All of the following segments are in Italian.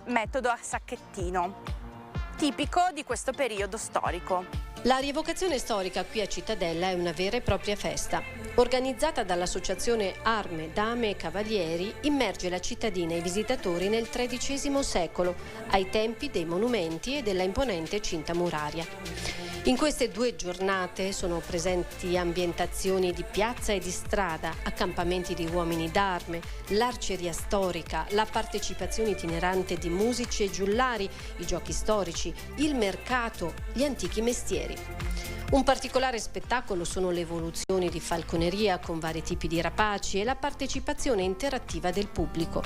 metodo a sacchettino, tipico di questo periodo storico. La rievocazione storica qui a Cittadella è una vera e propria festa. Organizzata dall'associazione Arme, Dame e Cavalieri, immerge la cittadina e i visitatori nel XIII secolo, ai tempi dei monumenti e della imponente cinta muraria. In queste 2 giornate sono presenti ambientazioni di piazza e di strada, accampamenti di uomini d'arme, l'arceria storica, la partecipazione itinerante di musici e giullari, i giochi storici, il mercato, gli antichi mestieri. Un particolare spettacolo sono le evoluzioni di falconeria con vari tipi di rapaci e la partecipazione interattiva del pubblico.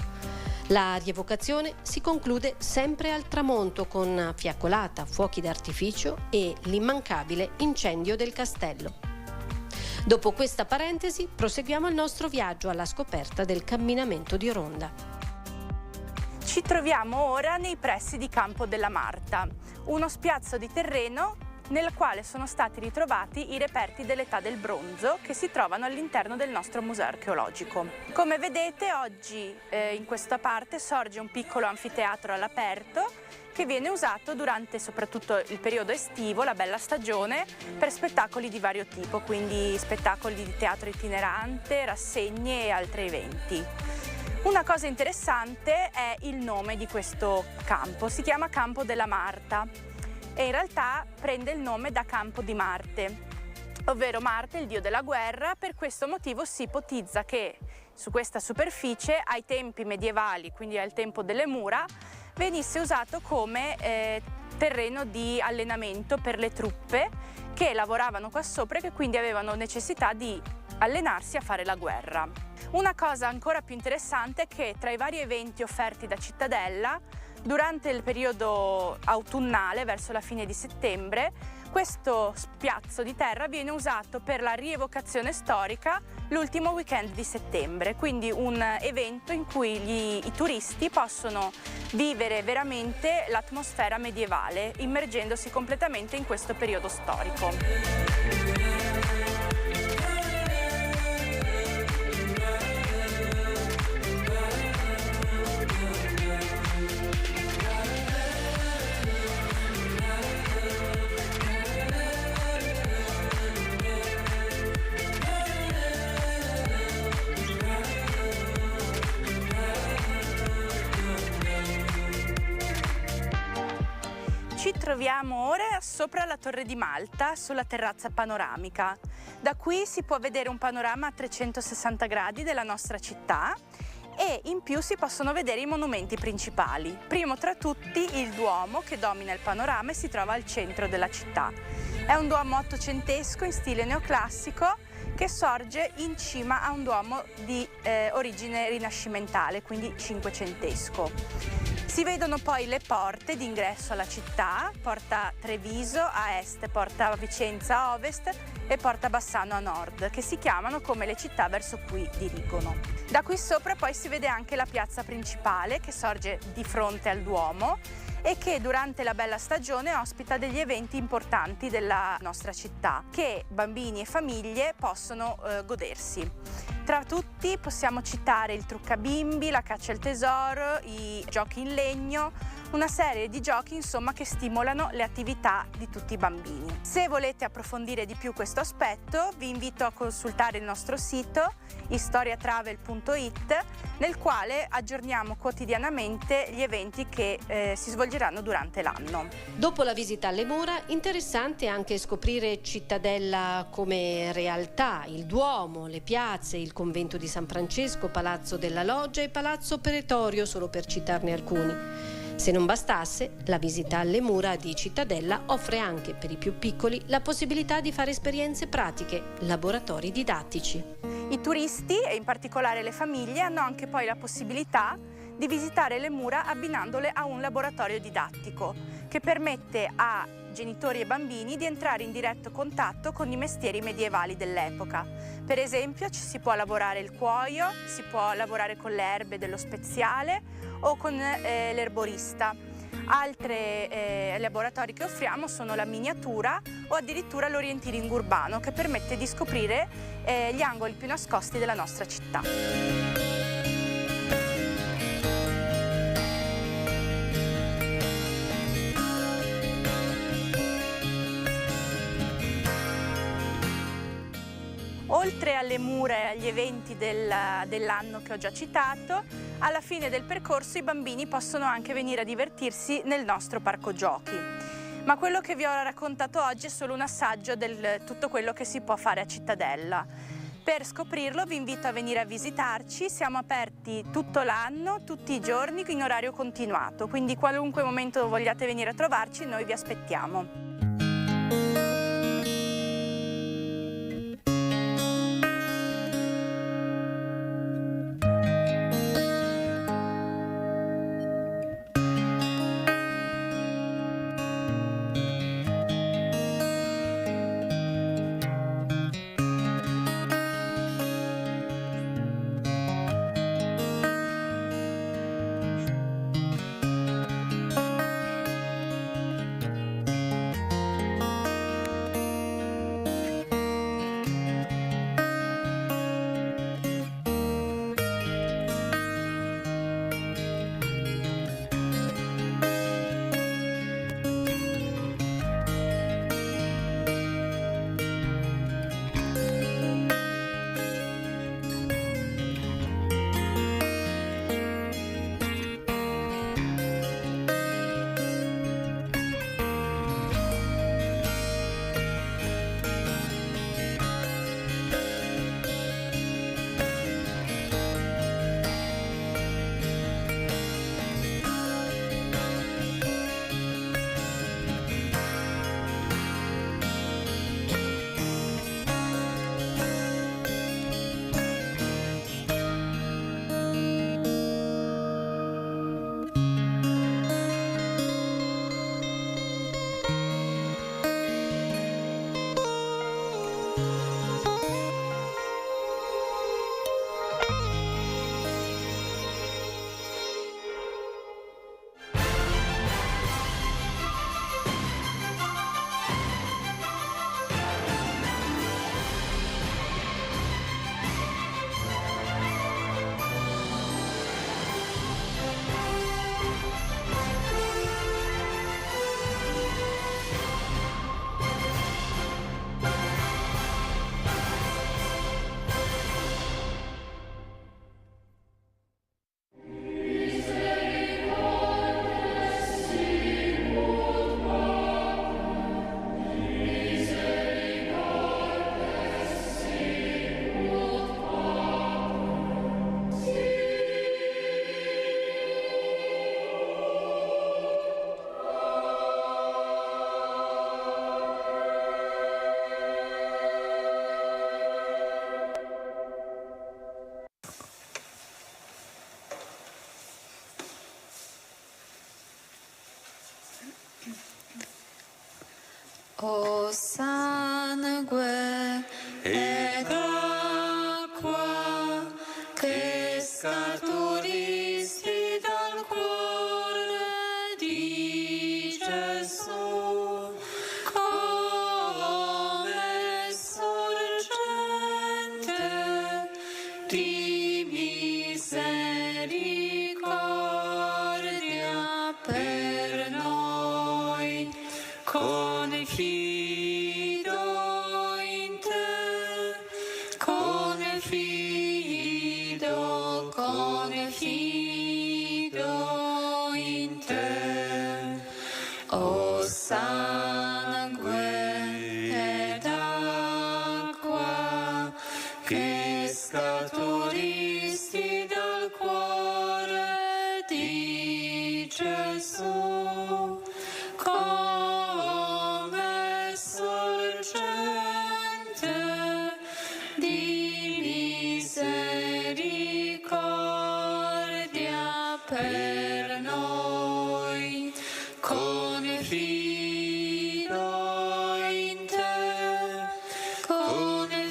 La rievocazione si conclude sempre al tramonto con fiaccolata, fuochi d'artificio e l'immancabile incendio del castello. Dopo questa parentesi proseguiamo il nostro viaggio alla scoperta del camminamento di Ronda. Ci troviamo ora nei pressi di Campo della Marta, uno spiazzo di terreno nel quale sono stati ritrovati i reperti dell'età del bronzo che si trovano all'interno del nostro museo archeologico. Come vedete oggi in questa parte sorge un piccolo anfiteatro all'aperto che viene usato durante soprattutto il periodo estivo, la bella stagione, per spettacoli di vario tipo, quindi spettacoli di teatro itinerante, rassegne e altri eventi. Una cosa interessante è il nome di questo campo, si chiama Campo della Marta e in realtà prende il nome da Campo di Marte, ovvero Marte, il dio della guerra. Per questo motivo si ipotizza che su questa superficie ai tempi medievali, quindi al tempo delle mura, venisse usato come terreno di allenamento per le truppe che lavoravano qua sopra e che quindi avevano necessità di allenarsi a fare la guerra. Una cosa ancora più interessante è che tra i vari eventi offerti da Cittadella, durante il periodo autunnale, verso la fine di settembre, questo spiazzo di terra viene usato per la rievocazione storica l'ultimo weekend di settembre, quindi un evento in cui i turisti possono vivere veramente l'atmosfera medievale, immergendosi completamente in questo periodo storico. Ci troviamo ora sopra la Torre di Malta, sulla terrazza panoramica. Da qui si può vedere un panorama a 360 gradi della nostra città e in più si possono vedere i monumenti principali. Primo tra tutti il Duomo, che domina il panorama e si trova al centro della città. È un Duomo ottocentesco in stile neoclassico che sorge in cima a un Duomo di origine rinascimentale, quindi cinquecentesco. Si vedono poi le porte d'ingresso alla città, Porta Treviso a est, Porta Vicenza a ovest e Porta Bassano a nord, che si chiamano come le città verso cui dirigono. Da qui sopra poi si vede anche la piazza principale che sorge di fronte al Duomo e che durante la bella stagione ospita degli eventi importanti della nostra città che bambini e famiglie possono godersi. Tra tutti possiamo citare il truccabimbi, la caccia al tesoro, i giochi in legno, una serie di giochi insomma che stimolano le attività di tutti i bambini. Se volete approfondire di più questo aspetto vi invito a consultare il nostro sito historiatravel.it nel quale aggiorniamo quotidianamente gli eventi che si svolgeranno durante l'anno. Dopo la visita alle mura, interessante anche scoprire Cittadella come realtà, il Duomo, le piazze, il convento di San Francesco, Palazzo della Loggia e Palazzo Pretorio, solo per citarne alcuni. Se non bastasse, la visita alle mura di Cittadella offre anche per i più piccoli la possibilità di fare esperienze pratiche, laboratori didattici. I turisti e in particolare le famiglie hanno anche poi la possibilità di visitare le mura abbinandole a un laboratorio didattico che permette a genitori e bambini di entrare in diretto contatto con i mestieri medievali dell'epoca. Per esempio ci si può lavorare il cuoio, si può lavorare con le erbe dello speziale o con l'erborista. Altri laboratori che offriamo sono la miniatura o addirittura l'orienteering urbano che permette di scoprire gli angoli più nascosti della nostra città. Oltre alle mure e agli eventi dell'anno che ho già citato, alla fine del percorso i bambini possono anche venire a divertirsi nel nostro parco giochi. Ma quello che vi ho raccontato oggi è solo un assaggio di tutto quello che si può fare a Cittadella. Per scoprirlo vi invito a venire a visitarci, siamo aperti tutto l'anno, tutti i giorni, in orario continuato, quindi qualunque momento vogliate venire a trovarci noi vi aspettiamo. O sangue ed acqua che scaturisti dal cuore di Gesù, come sorgente di misericordia per noi. Confido in te, confido in te, o sangue ed acqua che scaturisti dal cuore di Gesù. Come sorgente di misericordia per noi, confido in te, confido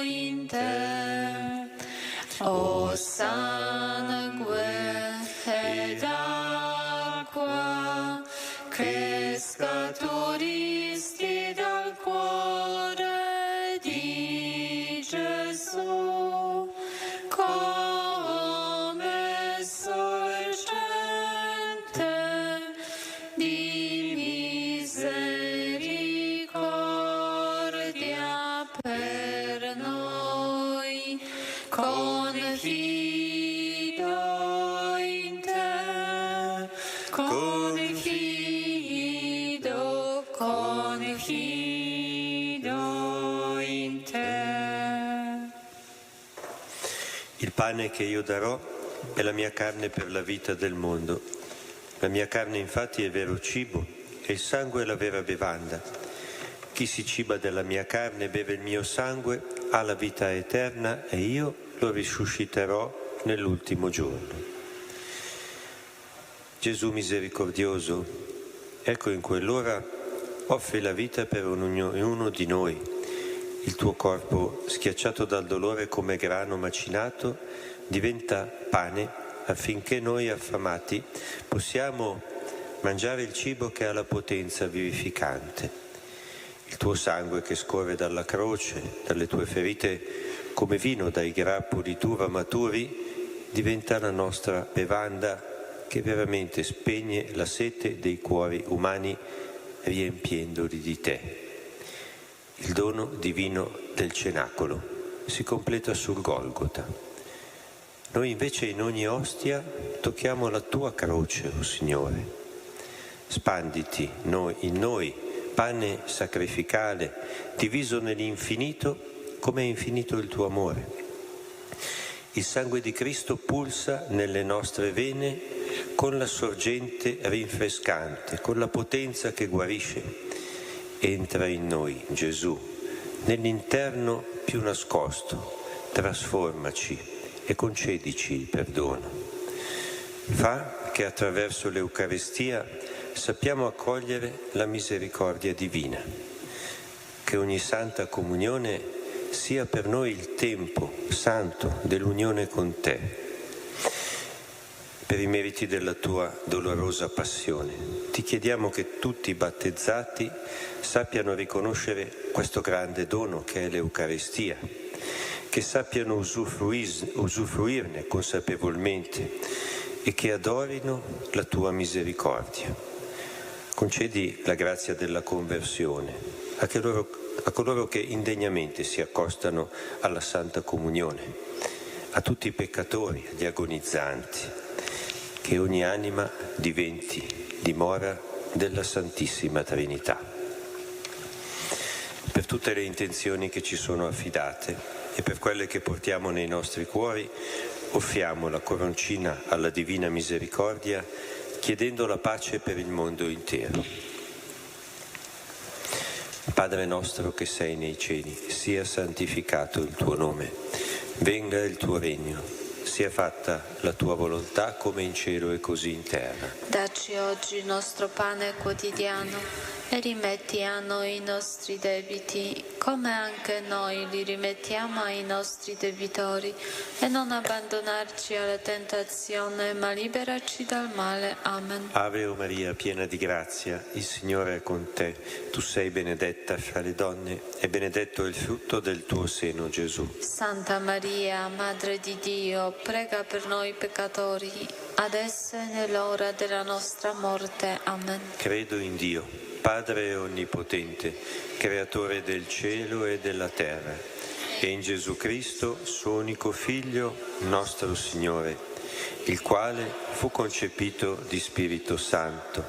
in te, o sangue ed acqua che scaturisti dal cuore di Gesù, come sorgente di misericordia Confido in te, confido in te. Il pane che io darò è la mia carne per la vita del mondo. La mia carne infatti è vero cibo e il sangue è la vera bevanda. Chi si ciba della mia carne e beve il mio sangue ha la vita eterna e io lo risusciterò nell'ultimo giorno. Gesù misericordioso, ecco in quell'ora offri la vita per ognuno di noi. Il tuo corpo, schiacciato dal dolore come grano macinato, diventa pane affinché noi affamati possiamo mangiare il cibo che ha la potenza vivificante. Il tuo sangue che scorre dalla croce, dalle tue ferite come vino dai grappoli d'uva maturi, diventa la nostra bevanda che veramente spegne la sete dei cuori umani riempiendoli di te. Il dono divino del cenacolo si completa sul Golgota. Noi invece in ogni ostia tocchiamo la tua croce, o Signore. Spanditi in noi, pane sacrificale, diviso nell'infinito come è infinito il tuo amore. Il sangue di Cristo pulsa nelle nostre vene con la sorgente rinfrescante, con la potenza che guarisce. Entra in noi, Gesù, nell'interno più nascosto, trasformaci e concedici il perdono. Fa che attraverso l'Eucaristia sappiamo accogliere la misericordia divina, che ogni Santa Comunione sia per noi il tempo santo dell'unione con te, per i meriti della tua dolorosa passione. Ti chiediamo che tutti i battezzati sappiano riconoscere questo grande dono che è l'Eucaristia, che sappiano usufruirne consapevolmente e che adorino la tua misericordia. Concedi la grazia della conversione a coloro che indegnamente si accostano alla Santa Comunione, a tutti i peccatori, agli agonizzanti, che ogni anima diventi dimora della Santissima Trinità. Per tutte le intenzioni che ci sono affidate e per quelle che portiamo nei nostri cuori, offriamo la coroncina alla Divina Misericordia, chiedendo la pace per il mondo intero. Padre nostro che sei nei cieli, sia santificato il tuo nome, venga il tuo regno, sia fatta la tua volontà come in cielo e così in terra. Dacci oggi il nostro pane quotidiano e rimetti a noi i nostri debiti, come anche noi li rimettiamo ai nostri debitori, e non abbandonarci alla tentazione, ma liberaci dal male. Amen. Ave o Maria, piena di grazia, il Signore è con te. Tu sei benedetta fra le donne e benedetto il frutto del tuo seno, Gesù. Santa Maria, Madre di Dio, prega per noi peccatori, adesso e nell'ora della nostra morte. Amen. Credo in Dio, Padre onnipotente, creatore del cielo e della terra, e in Gesù Cristo, suo unico Figlio, nostro Signore, il quale fu concepito di Spirito Santo,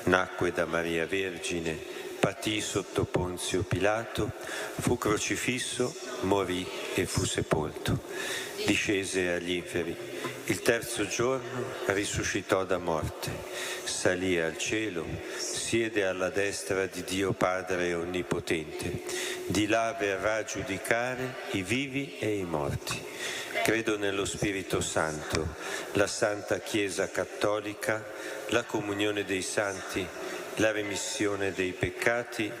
nacque da Maria Vergine, patì sotto Ponzio Pilato, fu crocifisso, morì e fu sepolto. Discese agli inferi. Il terzo giorno risuscitò da morte, salì al cielo, siede alla destra di Dio Padre Onnipotente. Di là verrà a giudicare i vivi e i morti. Credo nello Spirito Santo, la Santa Chiesa Cattolica, la comunione dei santi, la remissione dei peccati,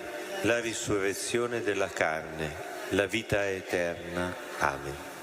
la risurrezione della carne, la vita eterna. Amen.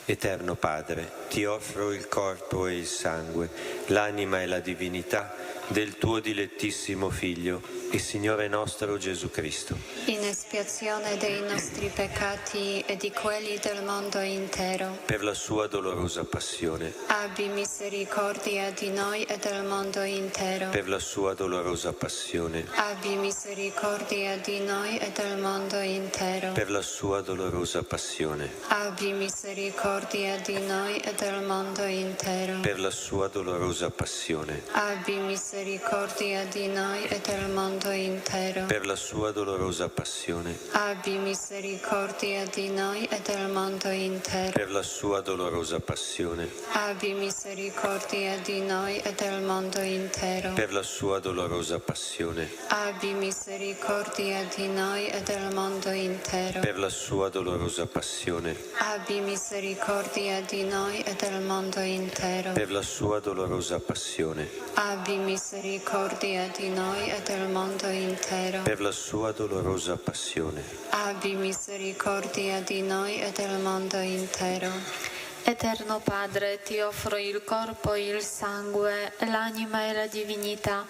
Eterno Padre, ti offro il corpo e il sangue, l'anima e la divinità del tuo dilettissimo Figlio, e Signore nostro Gesù Cristo, in espiazione dei nostri peccati e di quelli del mondo intero, per la sua dolorosa passione, abbi misericordia di noi e del mondo intero, per la sua dolorosa passione, abbi misericordia di noi e del mondo intero, per la sua dolorosa passione, abbi misericordia di noi e del mondo intero, per la sua dolorosa passione, abbi misericordia di noi e del mondo intero, per la sua dolorosa passione, abbi misericordia di noi e del mondo intero, per la sua dolorosa passione, abbi misericordia di noi e del mondo intero, per la sua dolorosa passione, abbi misericordia di noi e del mondo intero, per la sua dolorosa passione, abbi misericordia di noi e del mondo intero, per la sua dolorosa passione, abbi misericordia di noi e del mondo intero, per la sua dolorosa passione, abbi misericordia di noi e del mondo intero. Eterno Padre, ti offro il corpo, il sangue, l'anima e la divinità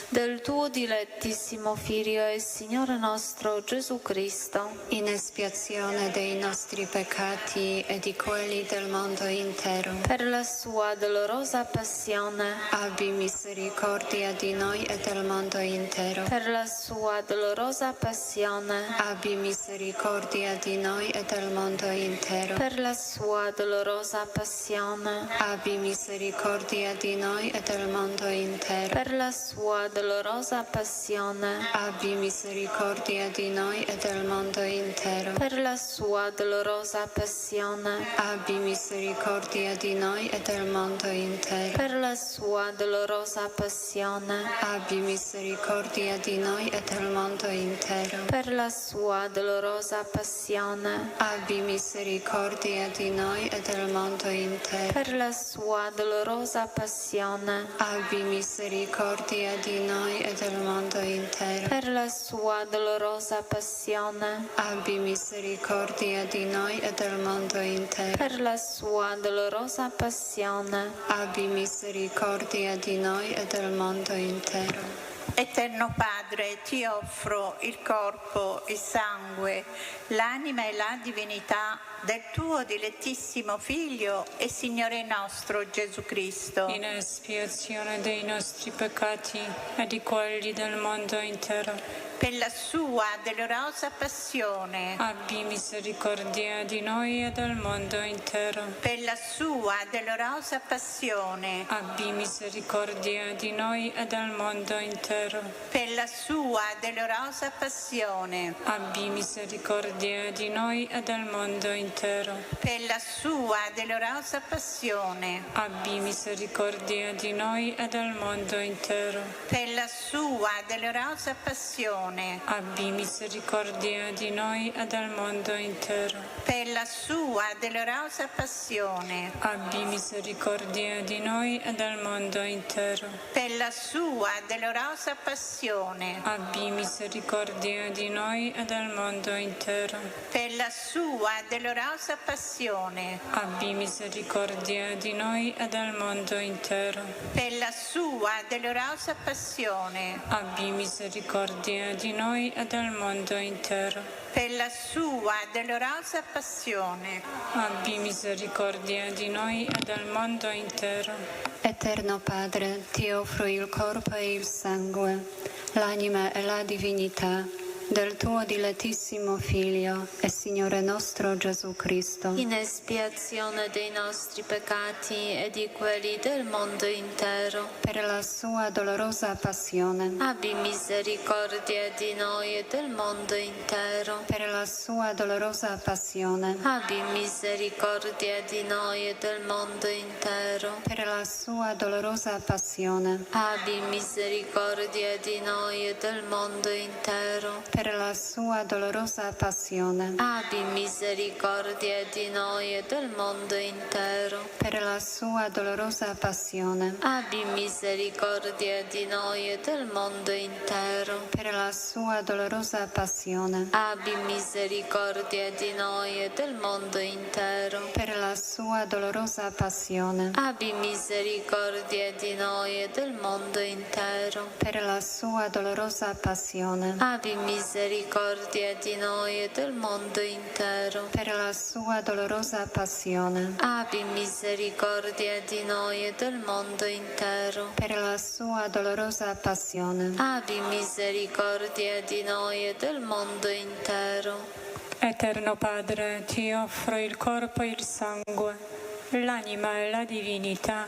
del tuo dilettissimo Figlio e Signore nostro Gesù Cristo, in espiazione dei nostri peccati e di quelli del mondo intero. Per la sua dolorosa passione, abbi misericordia di noi e del mondo intero. Per la sua dolorosa passione, abbi misericordia di noi e del mondo intero. Per la sua dolorosa passione, abbi misericordia di noi e del mondo intero. Per la sua dolorosa passione, abbi misericordia di noi e del mondo intero. Per la sua dolorosa passione, abbi misericordia di noi e del mondo intero. Per la sua dolorosa passione, abbi misericordia di noi e del mondo intero. Per la sua dolorosa passione, abbi misericordia di noi e del mondo intero. Per la sua dolorosa passione, abbi misericordia di noi e del mondo intero. Per la sua dolorosa passione, abbi misericordia di noi e del mondo intero. Per la sua dolorosa passione, abbi misericordia di noi e del mondo intero. Eterno Padre, ti offro il corpo, il sangue, l'anima e la divinità del tuo dilettissimo Figlio e Signore nostro Gesù Cristo, in espiazione dei nostri peccati e di quelli del mondo intero. per la sua dolorosa passione, Abbi misericordia di noi e del mondo intero. per la sua dolorosa passione, Abbi misericordia di noi e del mondo intero. per la sua dolorosa passione, Abbi misericordia di noi e del mondo intero. per la sua dolorosa passione, Abbi misericordia di noi e del mondo intero. per la sua dolorosa passione, Abbi misericordia di noi e del mondo intero. per la sua dolorosa passione, Abbi misericordia di noi e del mondo intero. per la sua dolorosa passione, Abbi misericordia di noi e del mondo intero. per la sua dolorosa passione, Abbi misericordia di noi e del mondo intero. per la sua dolorosa passione, Abbi misericordia di noi e del mondo intero. per la sua dolorosa passione. Abbi misericordia di noi e del mondo intero. Eterno Padre, ti offro il corpo e il sangue, l'anima e la divinità del tuo dilettissimo Figlio e Signore nostro Gesù Cristo, in espiazione dei nostri peccati e di quelli del mondo intero. per la sua dolorosa passione, Abbi misericordia di noi e del mondo intero. per la sua dolorosa passione, Abbi misericordia di noi e del mondo intero. per la sua dolorosa passione, Abbi misericordia di noi e del mondo intero. per la sua dolorosa passione. Abbi misericordia di noi e del mondo intero. Per la sua dolorosa passione. Abbi misericordia di noi e del mondo intero. Per la sua dolorosa passione. Abbi misericordia di noi e del mondo intero. Per la sua dolorosa passione. Abbi misericordia di noi e del mondo intero. Per la sua dolorosa passione. Abbi misericordia di noi e del mondo intero. Per la sua dolorosa passione. Abbi misericordia di noi e del mondo intero. Per la sua dolorosa passione. Abbi misericordia di noi e del mondo intero. Eterno Padre, ti offro il corpo e il sangue, l'anima e la divinità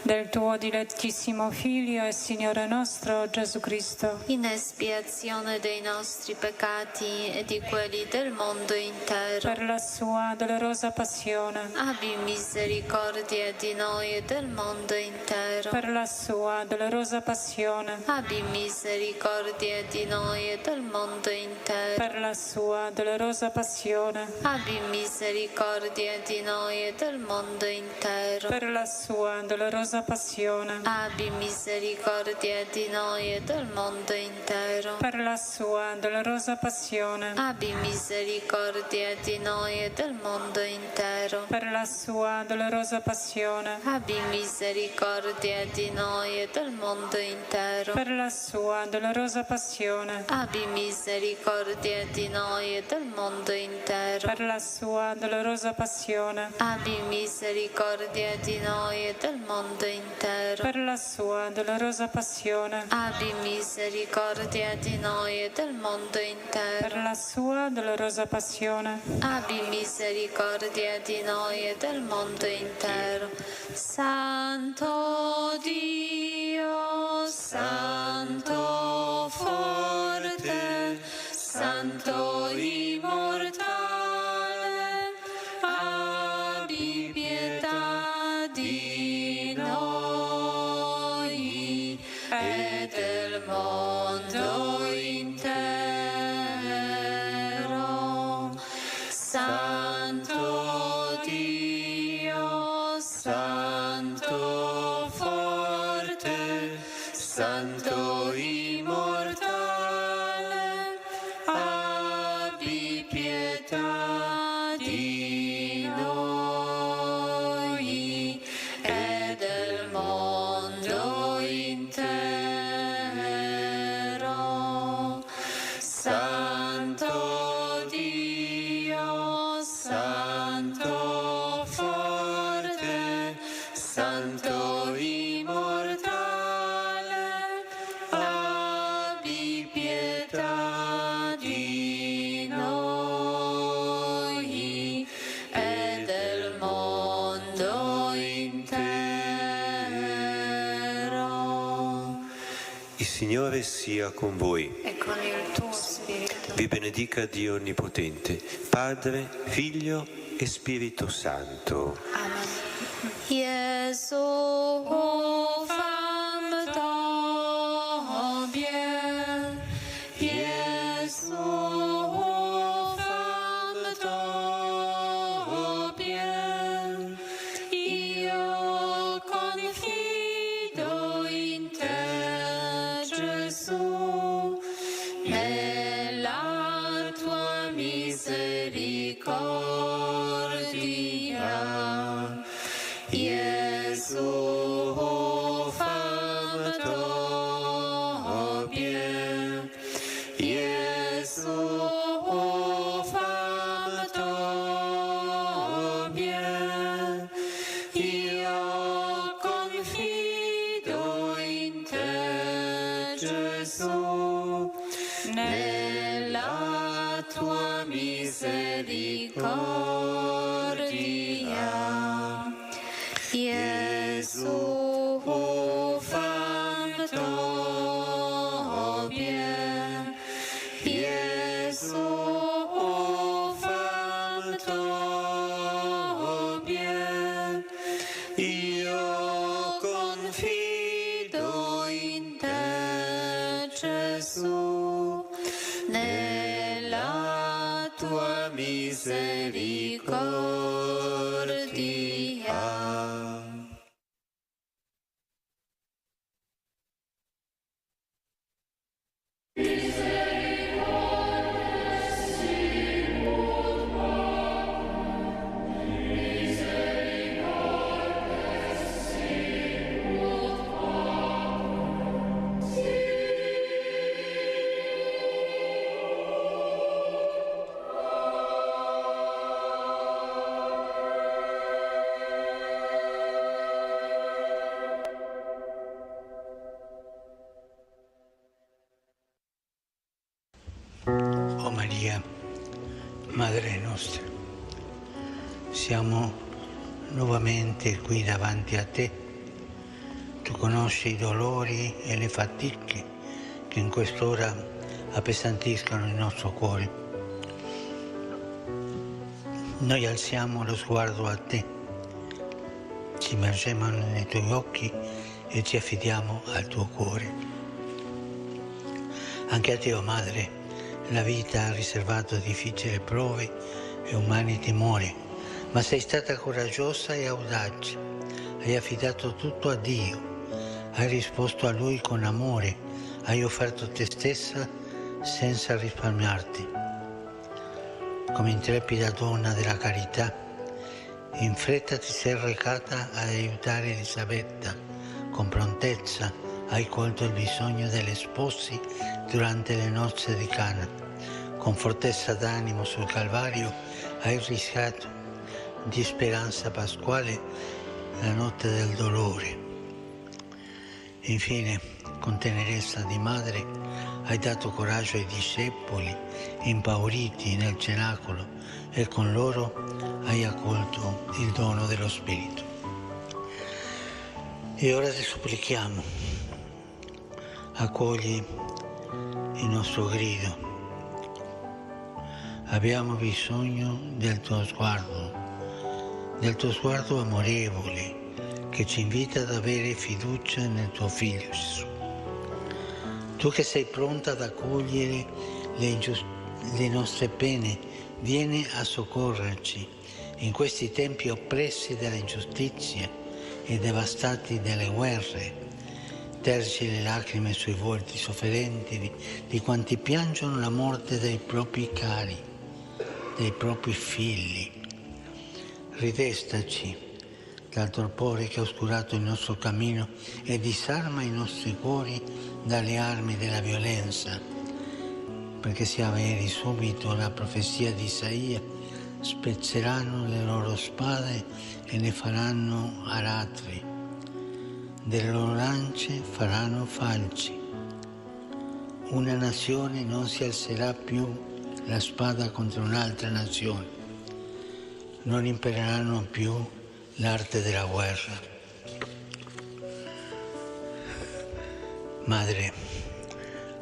del tuo dilettissimo Figlio e Signore nostro Gesù Cristo, In espiazione dei nostri peccati e di quelli del mondo intero. per la sua dolorosa passione, Abbi misericordia di noi e del mondo intero. per la sua dolorosa passione, Abbi misericordia di noi e del mondo intero. per la sua dolorosa passione, Abbi misericordia di noi e del mondo intero. per la sua dolorosa passione, Abbi misericordia di noi e del mondo intero. per la sua dolorosa passione, Abbi misericordia di noi e del mondo intero. per la sua dolorosa passione, Abbi misericordia di noi e del mondo intero. per la sua dolorosa passione, Abbi misericordia di noi e del mondo intero. per la sua dolorosa passione, Abbi misericordia di noi e del mondo intero. per la sua dolorosa passione, Abbi misericordia di noi e del mondo intero. per la sua dolorosa passione, Abbi misericordia di noi e del mondo intero. Santo Dio, Santo forte, Santo immortale, abbi pietà di noi e del mondo intero. Santo Dio, Santo forte, Santo immortale, abbi pietà di noi e del mondo intero. Santo Dio, Santo forte, Santo immortale, abbi pietà di noi e del mondo intero. Il Signore sia con voi. E con il tuo spirito. Vi benedica Dio Onnipotente, Padre, Figlio e Spirito Santo. Amen. Gesù, femme bien. Gesù, femme bien. Io confido in te, Gesù, nella tua misericordia. Gesù, femme bien. Gesù, femme bien. Io confido in te, Gesù, nella tua misericordia. Gesù, femme bien. Gesù, femme bien. Io confido in te, Gesù, nella Maria, Madre nostra, siamo nuovamente qui davanti a te. Tu conosci i dolori e le fatiche che in quest'ora appesantiscono il nostro cuore. Noi alziamo lo sguardo a te, ci immergiamo nei tuoi occhi e ci affidiamo al tuo cuore. Anche a te, o Madre, la vita ha riservato difficili prove e umani timori, ma sei stata coraggiosa e audace. Hai affidato tutto a Dio, hai risposto a Lui con amore, hai offerto te stessa senza risparmiarti. Come intrepida donna della carità, in fretta ti sei recata ad aiutare Elisabetta. Con prontezza hai colto il bisogno degli sposi durante le nozze di Cana. Con fortezza d'animo sul Calvario hai rischiato di speranza pasquale la notte del dolore. Infine, con tenerezza di madre, hai dato coraggio ai discepoli impauriti nel cenacolo e con loro hai accolto il dono dello Spirito. E ora ti supplichiamo, accogli il nostro grido. Abbiamo bisogno del tuo sguardo amorevole che ci invita ad avere fiducia nel tuo Figlio Gesù. Tu che sei pronta ad accogliere le nostre pene, vieni a soccorrerci in questi tempi oppressi dalla ingiustizia e devastati dalle guerre. Tergi le lacrime sui volti sofferenti di quanti piangono la morte dei propri cari, dei propri figli. Ridestaci dal torpore che ha oscurato il nostro cammino e disarma i nostri cuori dalle armi della violenza, perché si avveri subito la profezia di Isaia: spezzeranno le loro spade e ne faranno aratri, delle loro lance faranno falci. Una nazione non si alzerà più la spada contro un'altra nazione, non impereranno più l'arte della guerra. Madre,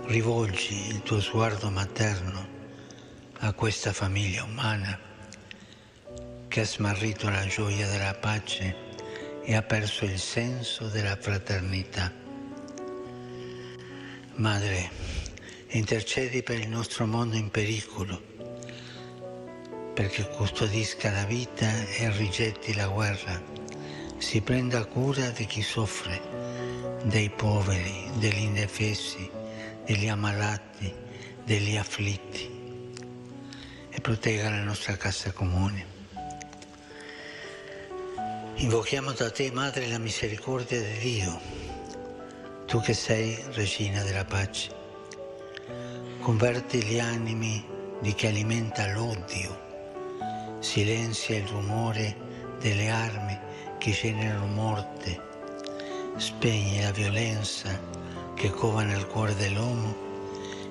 rivolgi il tuo sguardo materno a questa famiglia umana che ha smarrito la gioia della pace e ha perso il senso della fraternità. Madre, intercedi per il nostro mondo in pericolo, perché custodisca la vita e rigetti la guerra, si prenda cura di chi soffre, dei poveri, degli indefesi, degli ammalati, degli afflitti, e protegga la nostra casa comune. Invochiamo da te, Madre, la misericordia di Dio, tu che sei Regina della pace. Converti gli animi di chi alimenta l'odio, silenzia il rumore delle armi che generano morte, spegne la violenza che cova nel cuore dell'uomo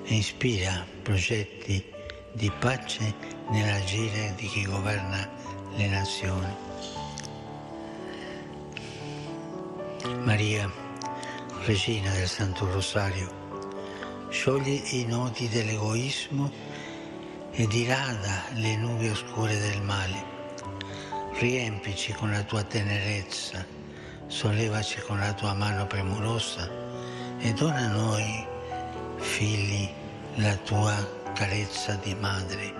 e ispira progetti di pace nell'agire di chi governa le nazioni. Maria, Regina del Santo Rosario, sciogli i nodi dell'egoismo e dirada le nubi oscure del male. Riempici con la tua tenerezza, sollevaci con la tua mano premurosa e dona a noi, figli, la tua carezza di madre,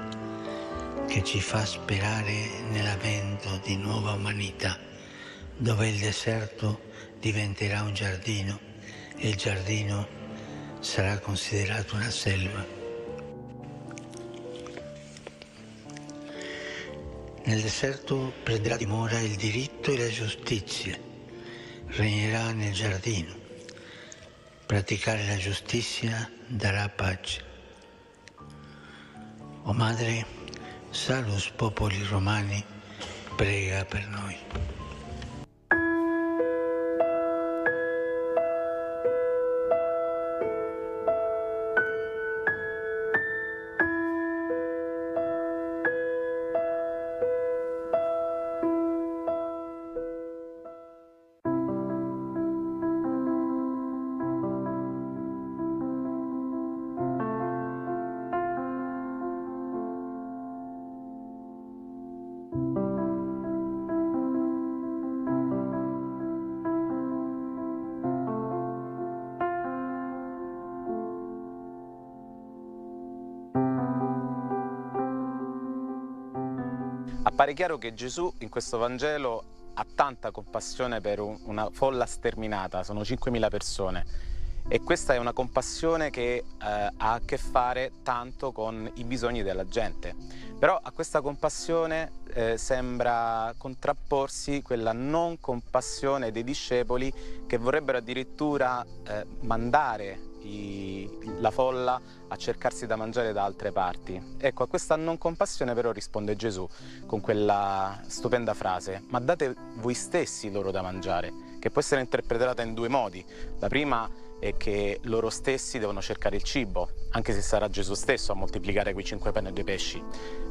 che ci fa sperare nell'avvento di nuova umanità, dove il deserto diventerà un giardino e il giardino sarà considerato una selva. Nel deserto prenderà dimora il diritto e la giustizia, regnerà nel giardino. Praticare la giustizia darà pace. O Madre, Salus Populi Romani, prega per noi. Appare chiaro che Gesù in questo Vangelo ha tanta compassione per una folla sterminata, sono 5.000 persone, e questa è una compassione che ha a che fare tanto con i bisogni della gente. Però a questa compassione sembra contrapporsi quella non compassione dei discepoli che vorrebbero addirittura mandare la folla a cercarsi da mangiare da altre parti. Ecco, a questa non compassione però risponde Gesù con quella stupenda frase: ma date voi stessi loro da mangiare, che può essere interpretata in due modi. La prima è che loro stessi devono cercare il cibo, anche se sarà Gesù stesso a moltiplicare quei 5 panni e 2 pesci.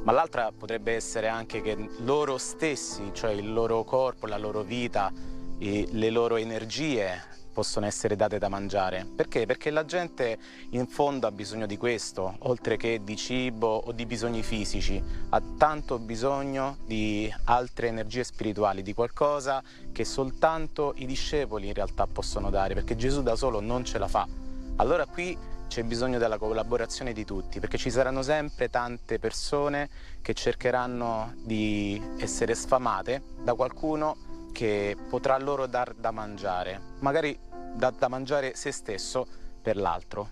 Ma l'altra potrebbe essere anche che loro stessi, cioè il loro corpo, la loro vita, le loro energie possono essere date da mangiare. Perché? Perché la gente in fondo ha bisogno di questo, oltre che di cibo o di bisogni fisici, ha tanto bisogno di altre energie spirituali, di qualcosa che soltanto i discepoli in realtà possono dare, perché Gesù da solo non ce la fa. Allora qui c'è bisogno della collaborazione di tutti, perché ci saranno sempre tante persone che cercheranno di essere sfamate da qualcuno che potrà loro dar da mangiare, magari da mangiare se stesso per l'altro.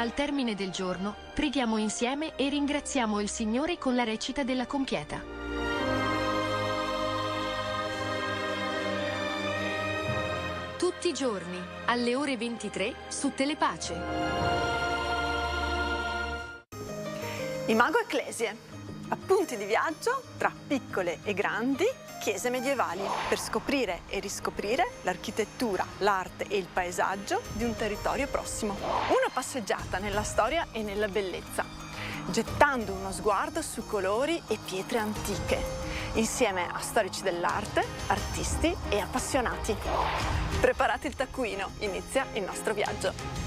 Al termine del giorno, preghiamo insieme e ringraziamo il Signore con la recita della compieta. Tutti i giorni, alle ore 23, su Telepace. Imago Ecclesiae, appunti di viaggio tra piccole e grandi chiese medievali per scoprire e riscoprire l'architettura, l'arte e il paesaggio di un territorio prossimo. Una passeggiata nella storia e nella bellezza, gettando uno sguardo su colori e pietre antiche, insieme a storici dell'arte, artisti e appassionati. Preparate il taccuino, inizia il nostro viaggio.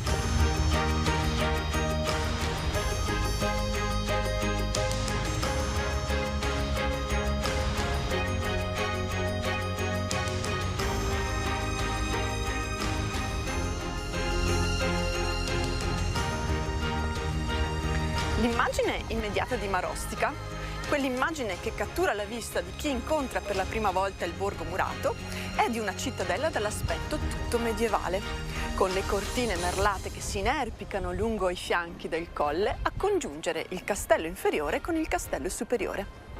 L'immagine immediata di Marostica, quell'immagine che cattura la vista di chi incontra per la prima volta il borgo murato, è di una cittadella dall'aspetto tutto medievale, con le cortine merlate che si inerpicano lungo i fianchi del colle a congiungere il castello inferiore con il castello superiore.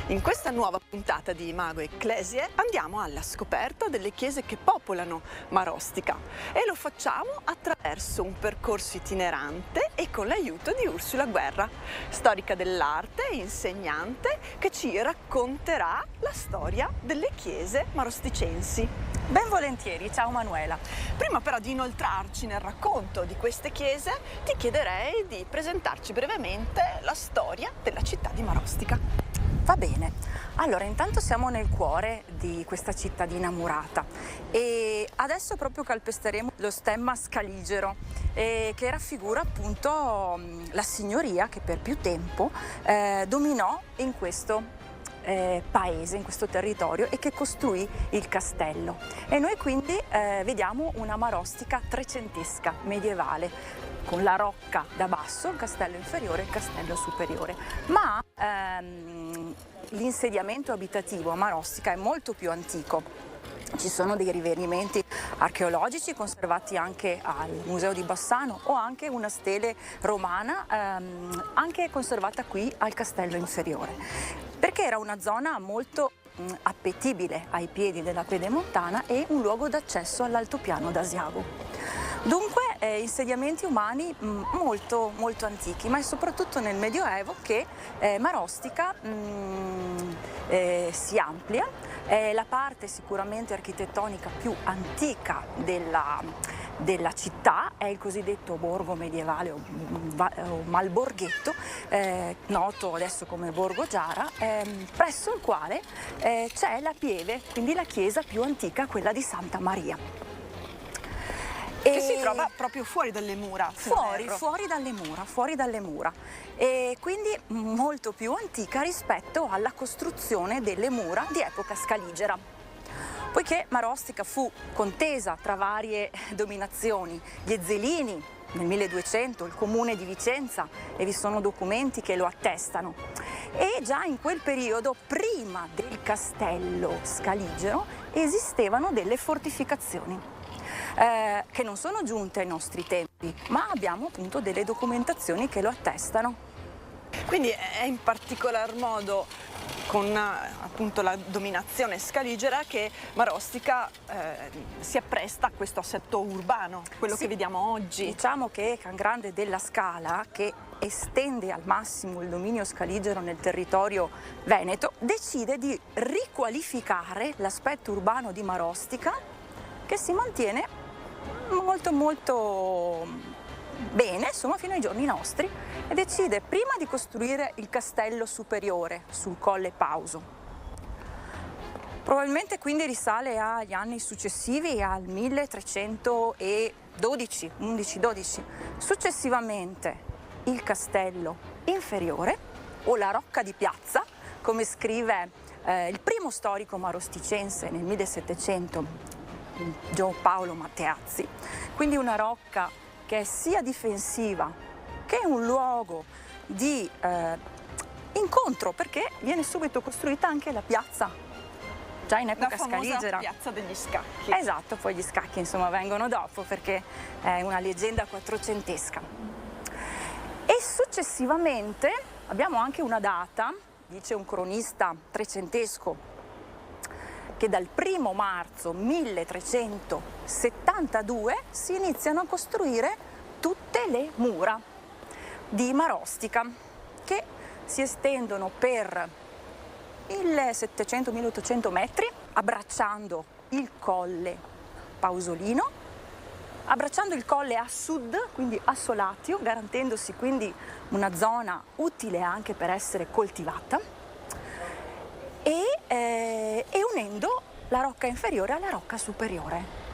In questa nuova puntata di Imago Ecclesiae andiamo alla scoperta delle chiese che popolano Marostica e lo facciamo attraverso un percorso itinerante e con l'aiuto di Ursula Guerra, storica dell'arte e insegnante che ci racconterà la storia delle chiese marosticensi. Ben volentieri, ciao Manuela. Prima però di inoltrarci nel racconto di queste chiese, ti chiederei di presentarci brevemente la storia della città di Marostica. Va bene, allora intanto siamo nel cuore di questa cittadina murata e adesso proprio calpesteremo lo stemma scaligero che raffigura appunto la signoria che per più tempo dominò in questo paese, in questo territorio e che costruì il castello. E noi quindi vediamo una Marostica trecentesca medievale, con la rocca da basso, il castello inferiore e il castello superiore. Ma l'insediamento abitativo a Marostica è molto più antico. Ci sono dei riferimenti archeologici conservati anche al Museo di Bassano o anche una stele romana anche conservata qui al castello inferiore, perché era una zona molto appetibile ai piedi della pedemontana e un luogo d'accesso all'altopiano d'Asiago. Dunque insediamenti umani molto antichi, ma è soprattutto nel Medioevo che Marostica si amplia. La parte sicuramente architettonica più antica della città è il cosiddetto borgo medievale o Malborghetto, noto adesso come Borgo Giara, presso il quale c'è la pieve, quindi la chiesa più antica, quella di Santa Maria. Che si trova proprio fuori dalle mura. Fuori dalle mura. E quindi molto più antica rispetto alla costruzione delle mura di epoca scaligera. Poiché Marostica fu contesa tra varie dominazioni, gli Ezzelini nel 1200, il comune di Vicenza, e vi sono documenti che lo attestano. E già in quel periodo, prima del castello scaligero, esistevano delle fortificazioni. Che non sono giunte ai nostri tempi, ma abbiamo appunto delle documentazioni che lo attestano. Quindi è in particolar modo con appunto la dominazione scaligera che Marostica si appresta a questo assetto urbano, quello che vediamo oggi. Diciamo che Can Grande della Scala, che estende al massimo il dominio scaligero nel territorio veneto, decide di riqualificare l'aspetto urbano di Marostica, che si mantiene molto bene, insomma, fino ai giorni nostri, e decide prima di costruire il castello superiore sul Colle Pauso. Probabilmente quindi risale agli anni successivi, al 1312, 11-12. Successivamente il castello inferiore, o la Rocca di Piazza, come scrive il primo storico marosticense nel 1700, Gio Paolo Matteazzi, quindi una rocca che è sia difensiva che un luogo di incontro, perché viene subito costruita anche la piazza, già in epoca scaligera. La piazza degli scacchi. Esatto, poi gli scacchi insomma vengono dopo perché è una leggenda quattrocentesca. Successivamente abbiamo anche una data, dice un cronista trecentesco, che dal 1 marzo 1372 si iniziano a costruire tutte le mura di Marostica, che si estendono per 1700-1800 metri, abbracciando il colle Pausolino, abbracciando il colle a sud, quindi a Solatio, garantendosi quindi una zona utile anche per essere coltivata, e unendo la rocca inferiore alla rocca superiore.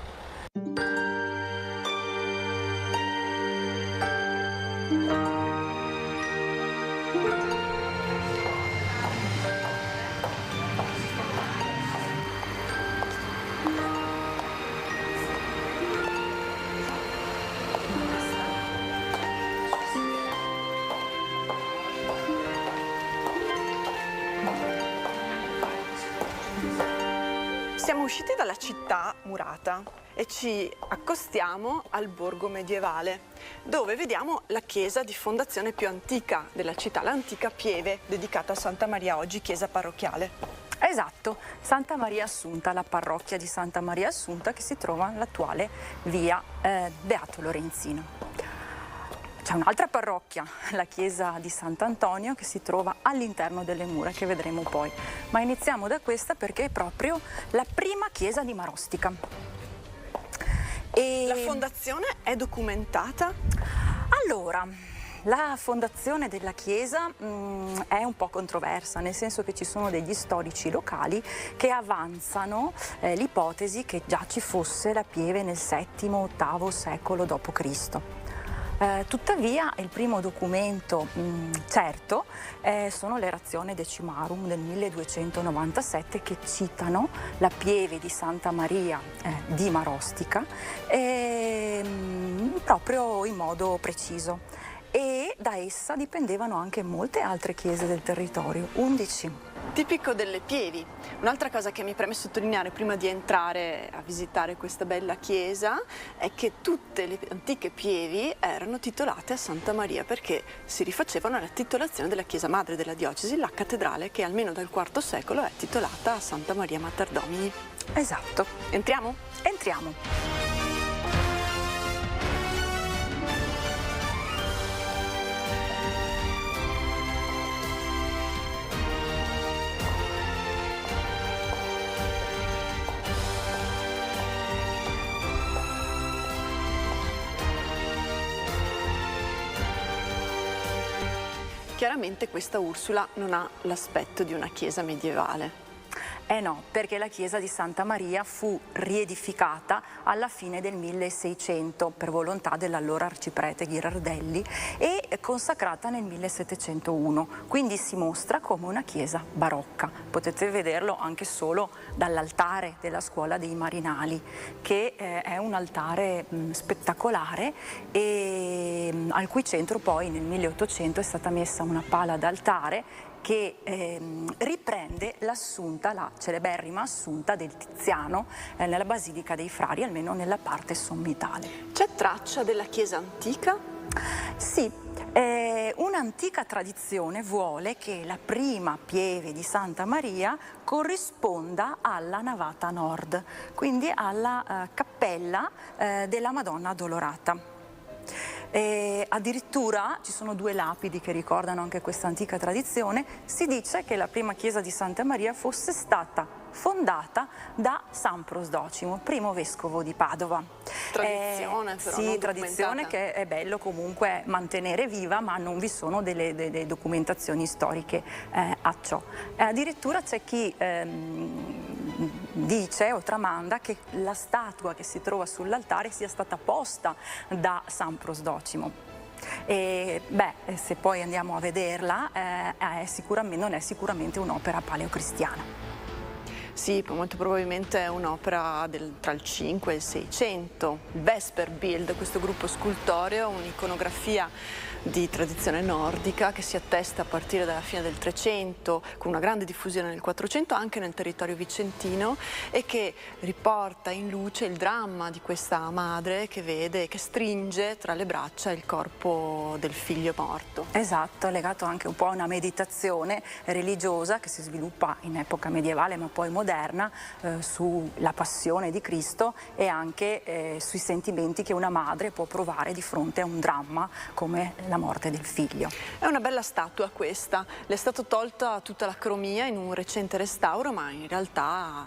Siamo usciti dalla città murata e ci accostiamo al borgo medievale, dove vediamo la chiesa di fondazione più antica della città, l'antica Pieve, dedicata a Santa Maria, oggi chiesa parrocchiale. Esatto, Santa Maria Assunta, la parrocchia di Santa Maria Assunta che si trova all'attuale via Beato Lorenzino. C'è un'altra parrocchia, la chiesa di Sant'Antonio, che si trova all'interno delle mura, che vedremo poi. Ma iniziamo da questa perché è proprio la prima chiesa di Marostica. La fondazione è documentata? Allora, la fondazione della chiesa è un po' controversa, nel senso che ci sono degli storici locali che avanzano l'ipotesi che già ci fosse la Pieve nel VII-VIII secolo d.C. Tuttavia il primo documento certo sono le Ratione Decimarum del 1297 che citano la Pieve di Santa Maria di Marostica proprio in modo preciso, e da essa dipendevano anche molte altre chiese del territorio, 11. Tipico delle Pievi. Un'altra cosa che mi preme sottolineare prima di entrare a visitare questa bella chiesa è che tutte le antiche Pievi erano titolate a Santa Maria, perché si rifacevano alla titolazione della chiesa madre della diocesi, la cattedrale, che almeno dal IV secolo è titolata a Santa Maria Mater Domini. Esatto. Entriamo? Entriamo. Chiaramente questa Ursula non ha l'aspetto di una chiesa medievale. Eh no, perché la chiesa di Santa Maria fu riedificata alla fine del 1600 per volontà dell'allora arciprete Ghirardelli e consacrata nel 1701, quindi si mostra come una chiesa barocca. Potete vederlo anche solo dall'altare della Scuola dei Marinali, che è un altare spettacolare e al cui centro poi nel 1800 è stata messa una pala d'altare che riprende l'Assunta, la celeberrima Assunta del Tiziano nella Basilica dei Frari, almeno nella parte sommitale. C'è traccia della chiesa antica? Sì, un'antica tradizione vuole che la prima Pieve di Santa Maria corrisponda alla navata nord, quindi alla cappella della Madonna Addolorata. Addirittura ci sono due lapidi che ricordano anche questa antica tradizione. Si dice che la prima chiesa di Santa Maria fosse stata fondata da San Prosdocimo, primo vescovo di Padova. Tradizione però, sì, non tradizione che è bello comunque mantenere viva, ma non vi sono delle documentazioni storiche a ciò. Addirittura c'è chi dice o tramanda che la statua che si trova sull'altare sia stata posta da San Prosdocimo. E se poi andiamo a vederla non è sicuramente un'opera paleocristiana. Sì, molto probabilmente è un'opera tra il 5 e il 600. Il Vesperbild, questo gruppo scultoreo, un'iconografia di tradizione nordica che si attesta a partire dalla fine del 300, con una grande diffusione nel 400 anche nel territorio vicentino, e che riporta in luce il dramma di questa madre che vede, che stringe tra le braccia il corpo del figlio morto. Esatto, legato anche un po' a una meditazione religiosa che si sviluppa in epoca medievale ma poi moderna sulla passione di Cristo e anche sui sentimenti che una madre può provare di fronte a un dramma come la morte del figlio. È una bella statua questa, le è stata tolta tutta la cromia in un recente restauro, ma in realtà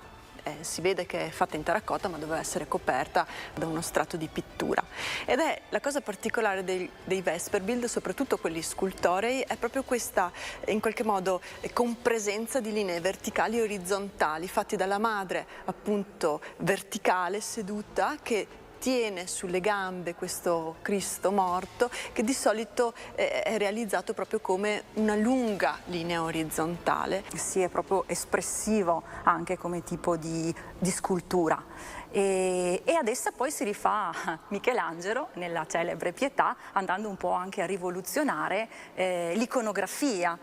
si vede che è fatta in terracotta, ma doveva essere coperta da uno strato di pittura. Ed è la cosa particolare dei Vesperbild, soprattutto quelli scultorei, è proprio questa, in qualche modo, compresenza di linee verticali e orizzontali, fatti dalla madre appunto verticale, seduta, che tiene sulle gambe questo Cristo morto, che di solito è realizzato proprio come una lunga linea orizzontale. Sì, è proprio espressivo anche come tipo di scultura. E ad essa poi si rifà Michelangelo nella celebre Pietà, andando un po' anche a rivoluzionare l'iconografia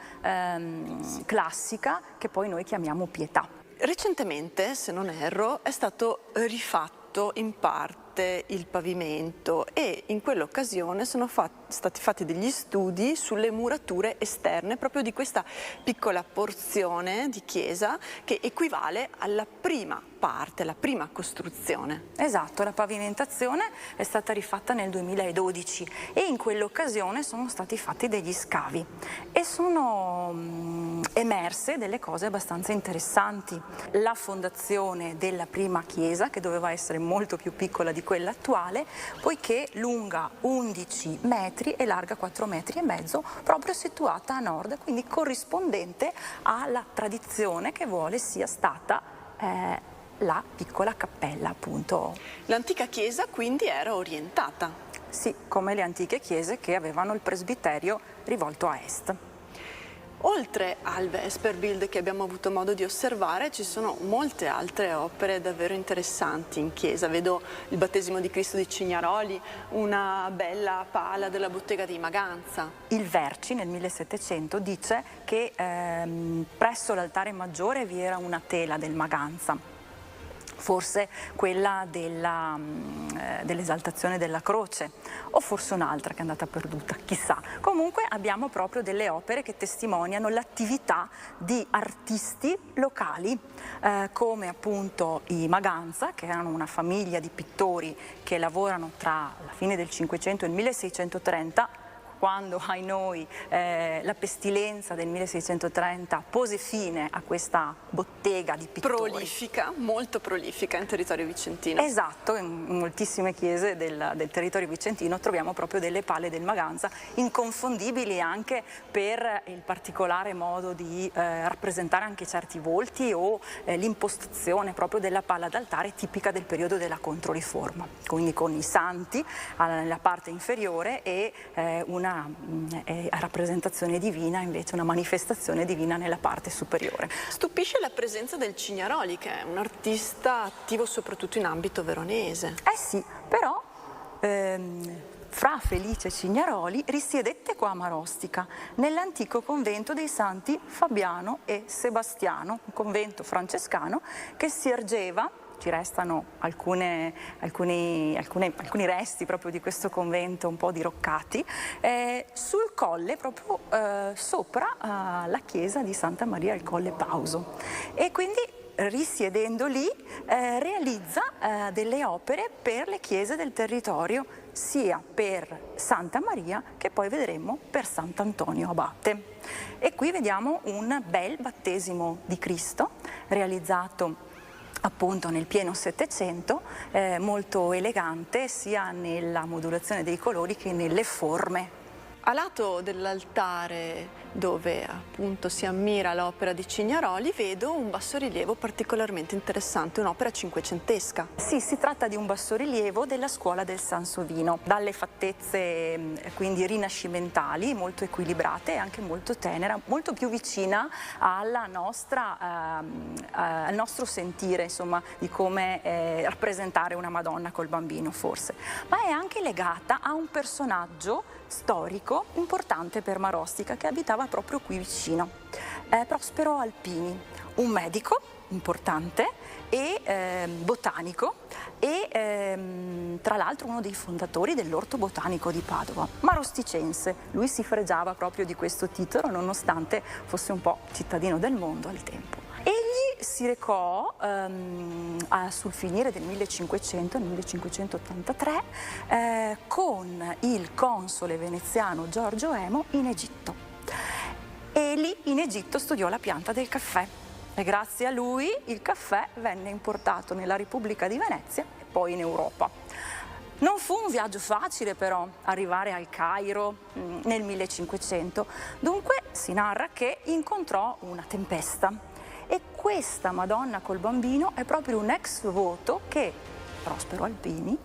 classica che poi noi chiamiamo Pietà. Recentemente, se non erro, è stato rifatto in parte il pavimento e in quell'occasione sono stati fatti degli studi sulle murature esterne proprio di questa piccola porzione di chiesa che equivale alla prima parte, la prima costruzione. Esatto, la pavimentazione è stata rifatta nel 2012 e in quell'occasione sono stati fatti degli scavi e sono emerse delle cose abbastanza interessanti. La fondazione della prima chiesa, che doveva essere molto più piccola di quella attuale, poiché lunga 11 metri e larga 4 metri e mezzo, proprio situata a nord, quindi corrispondente alla tradizione che vuole sia stata la piccola cappella, appunto. L'antica chiesa quindi era orientata? Sì, come le antiche chiese che avevano il presbiterio rivolto a est. Oltre al Vesperbild che abbiamo avuto modo di osservare, ci sono molte altre opere davvero interessanti in chiesa. Vedo il Battesimo di Cristo di Cignaroli, una bella pala della bottega di Maganza. Il Verci nel 1700 dice che presso l'altare maggiore vi era una tela del Maganza, forse quella dell'esaltazione della croce, o forse un'altra che è andata perduta, chissà. Comunque abbiamo proprio delle opere che testimoniano l'attività di artisti locali, come appunto i Maganza, che erano una famiglia di pittori che lavorano tra la fine del 500 e il 1630, quando ai noi la pestilenza del 1630 pose fine a questa bottega di pittori. Prolifica, molto prolifica in territorio vicentino. Esatto, in moltissime chiese del territorio vicentino troviamo proprio delle pale del Maganza, inconfondibili anche per il particolare modo di rappresentare anche certi volti o l'impostazione proprio della pala d'altare tipica del periodo della Controriforma, quindi con i santi nella parte inferiore e una rappresentazione divina, invece una manifestazione divina nella parte superiore. Stupisce la presenza del Cignaroli, che è un artista attivo soprattutto in ambito veronese. Sì, però Fra Felice Cignaroli risiedette qua a Marostica, nell'antico convento dei santi Fabiano e Sebastiano, un convento francescano che si ergeva. Ci restano alcuni resti proprio di questo convento un po' diroccati, sul colle proprio sopra la chiesa di Santa Maria al Colle Pauso, e quindi risiedendo lì realizza delle opere per le chiese del territorio, sia per Santa Maria che poi vedremo per Sant'Antonio Abate. E qui vediamo un bel battesimo di Cristo realizzato appunto nel pieno Settecento, molto elegante sia nella modulazione dei colori che nelle forme. A lato dell'altare dove appunto si ammira l'opera di Cignaroli vedo un bassorilievo particolarmente interessante, un'opera cinquecentesca. Sì, si tratta di un bassorilievo della scuola del Sansovino, dalle fattezze quindi rinascimentali, molto equilibrate e anche molto tenera, molto più vicina alla al nostro sentire, insomma, di come rappresentare una Madonna col bambino forse, ma è anche legata a un personaggio storico importante per Marostica che abitava proprio qui vicino, Prospero Alpini, un medico importante e botanico e tra l'altro uno dei fondatori dell'Orto Botanico di Padova, marosticense. Lui si fregiava proprio di questo titolo nonostante fosse un po' cittadino del mondo al tempo. Egli si recò sul finire del 1500, nel 1583, con il console veneziano Giorgio Emo in Egitto. E lì in Egitto studiò la pianta del caffè e grazie a lui il caffè venne importato nella Repubblica di Venezia e poi in Europa. Non fu un viaggio facile però arrivare al Cairo nel 1500, dunque si narra che incontrò una tempesta. E questa Madonna col bambino è proprio un ex voto che Prospero Alpini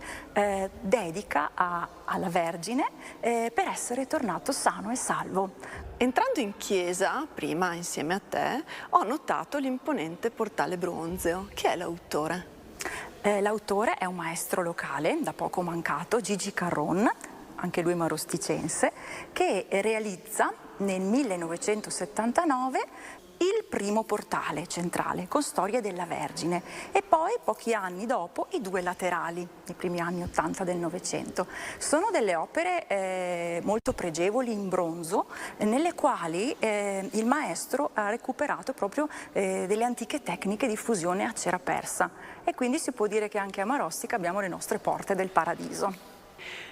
dedica alla Vergine per essere tornato sano e salvo. Entrando in chiesa, prima insieme a te, ho notato l'imponente portale bronzeo. Chi è l'autore? L'autore è un maestro locale, da poco mancato, Gigi Carron, anche lui marosticense, che realizza nel 1979 il primo portale centrale con storia della Vergine e poi pochi anni dopo i due laterali, nei primi anni 80 del Novecento. Sono delle opere molto pregevoli in bronzo nelle quali il maestro ha recuperato proprio delle antiche tecniche di fusione a cera persa e quindi si può dire che anche a Marostica abbiamo le nostre porte del paradiso.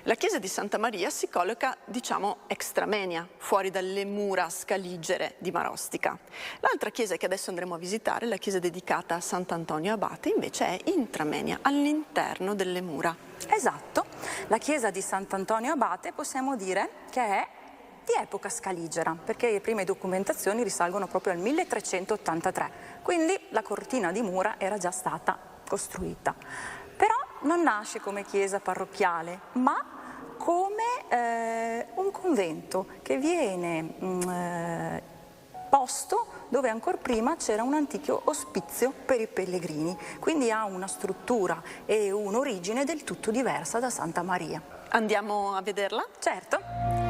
La chiesa di Santa Maria si colloca, diciamo, extramenia, fuori dalle mura scaligere di Marostica. L'altra chiesa che adesso andremo a visitare, la chiesa dedicata a Sant'Antonio Abate, invece è intramenia, all'interno delle mura. Esatto, la chiesa di Sant'Antonio Abate possiamo dire che è di epoca scaligera, perché le prime documentazioni risalgono proprio al 1383, quindi la cortina di mura era già stata costruita. Però non nasce come chiesa parrocchiale, ma come un convento che viene posto dove ancora prima c'era un antico ospizio per i pellegrini, quindi ha una struttura e un'origine del tutto diversa da Santa Maria. Andiamo a vederla? Certo.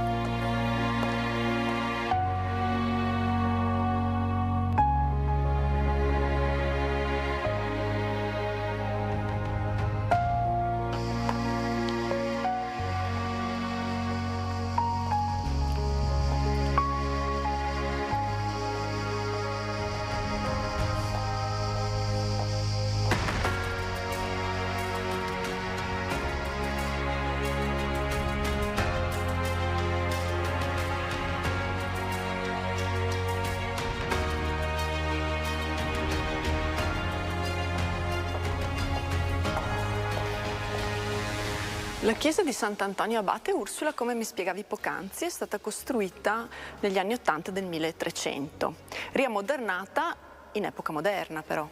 La chiesa di Sant'Antonio Abate Ursula, come mi spiegavi poc'anzi, è stata costruita negli anni 80 del 1300, riammodernata in epoca moderna però.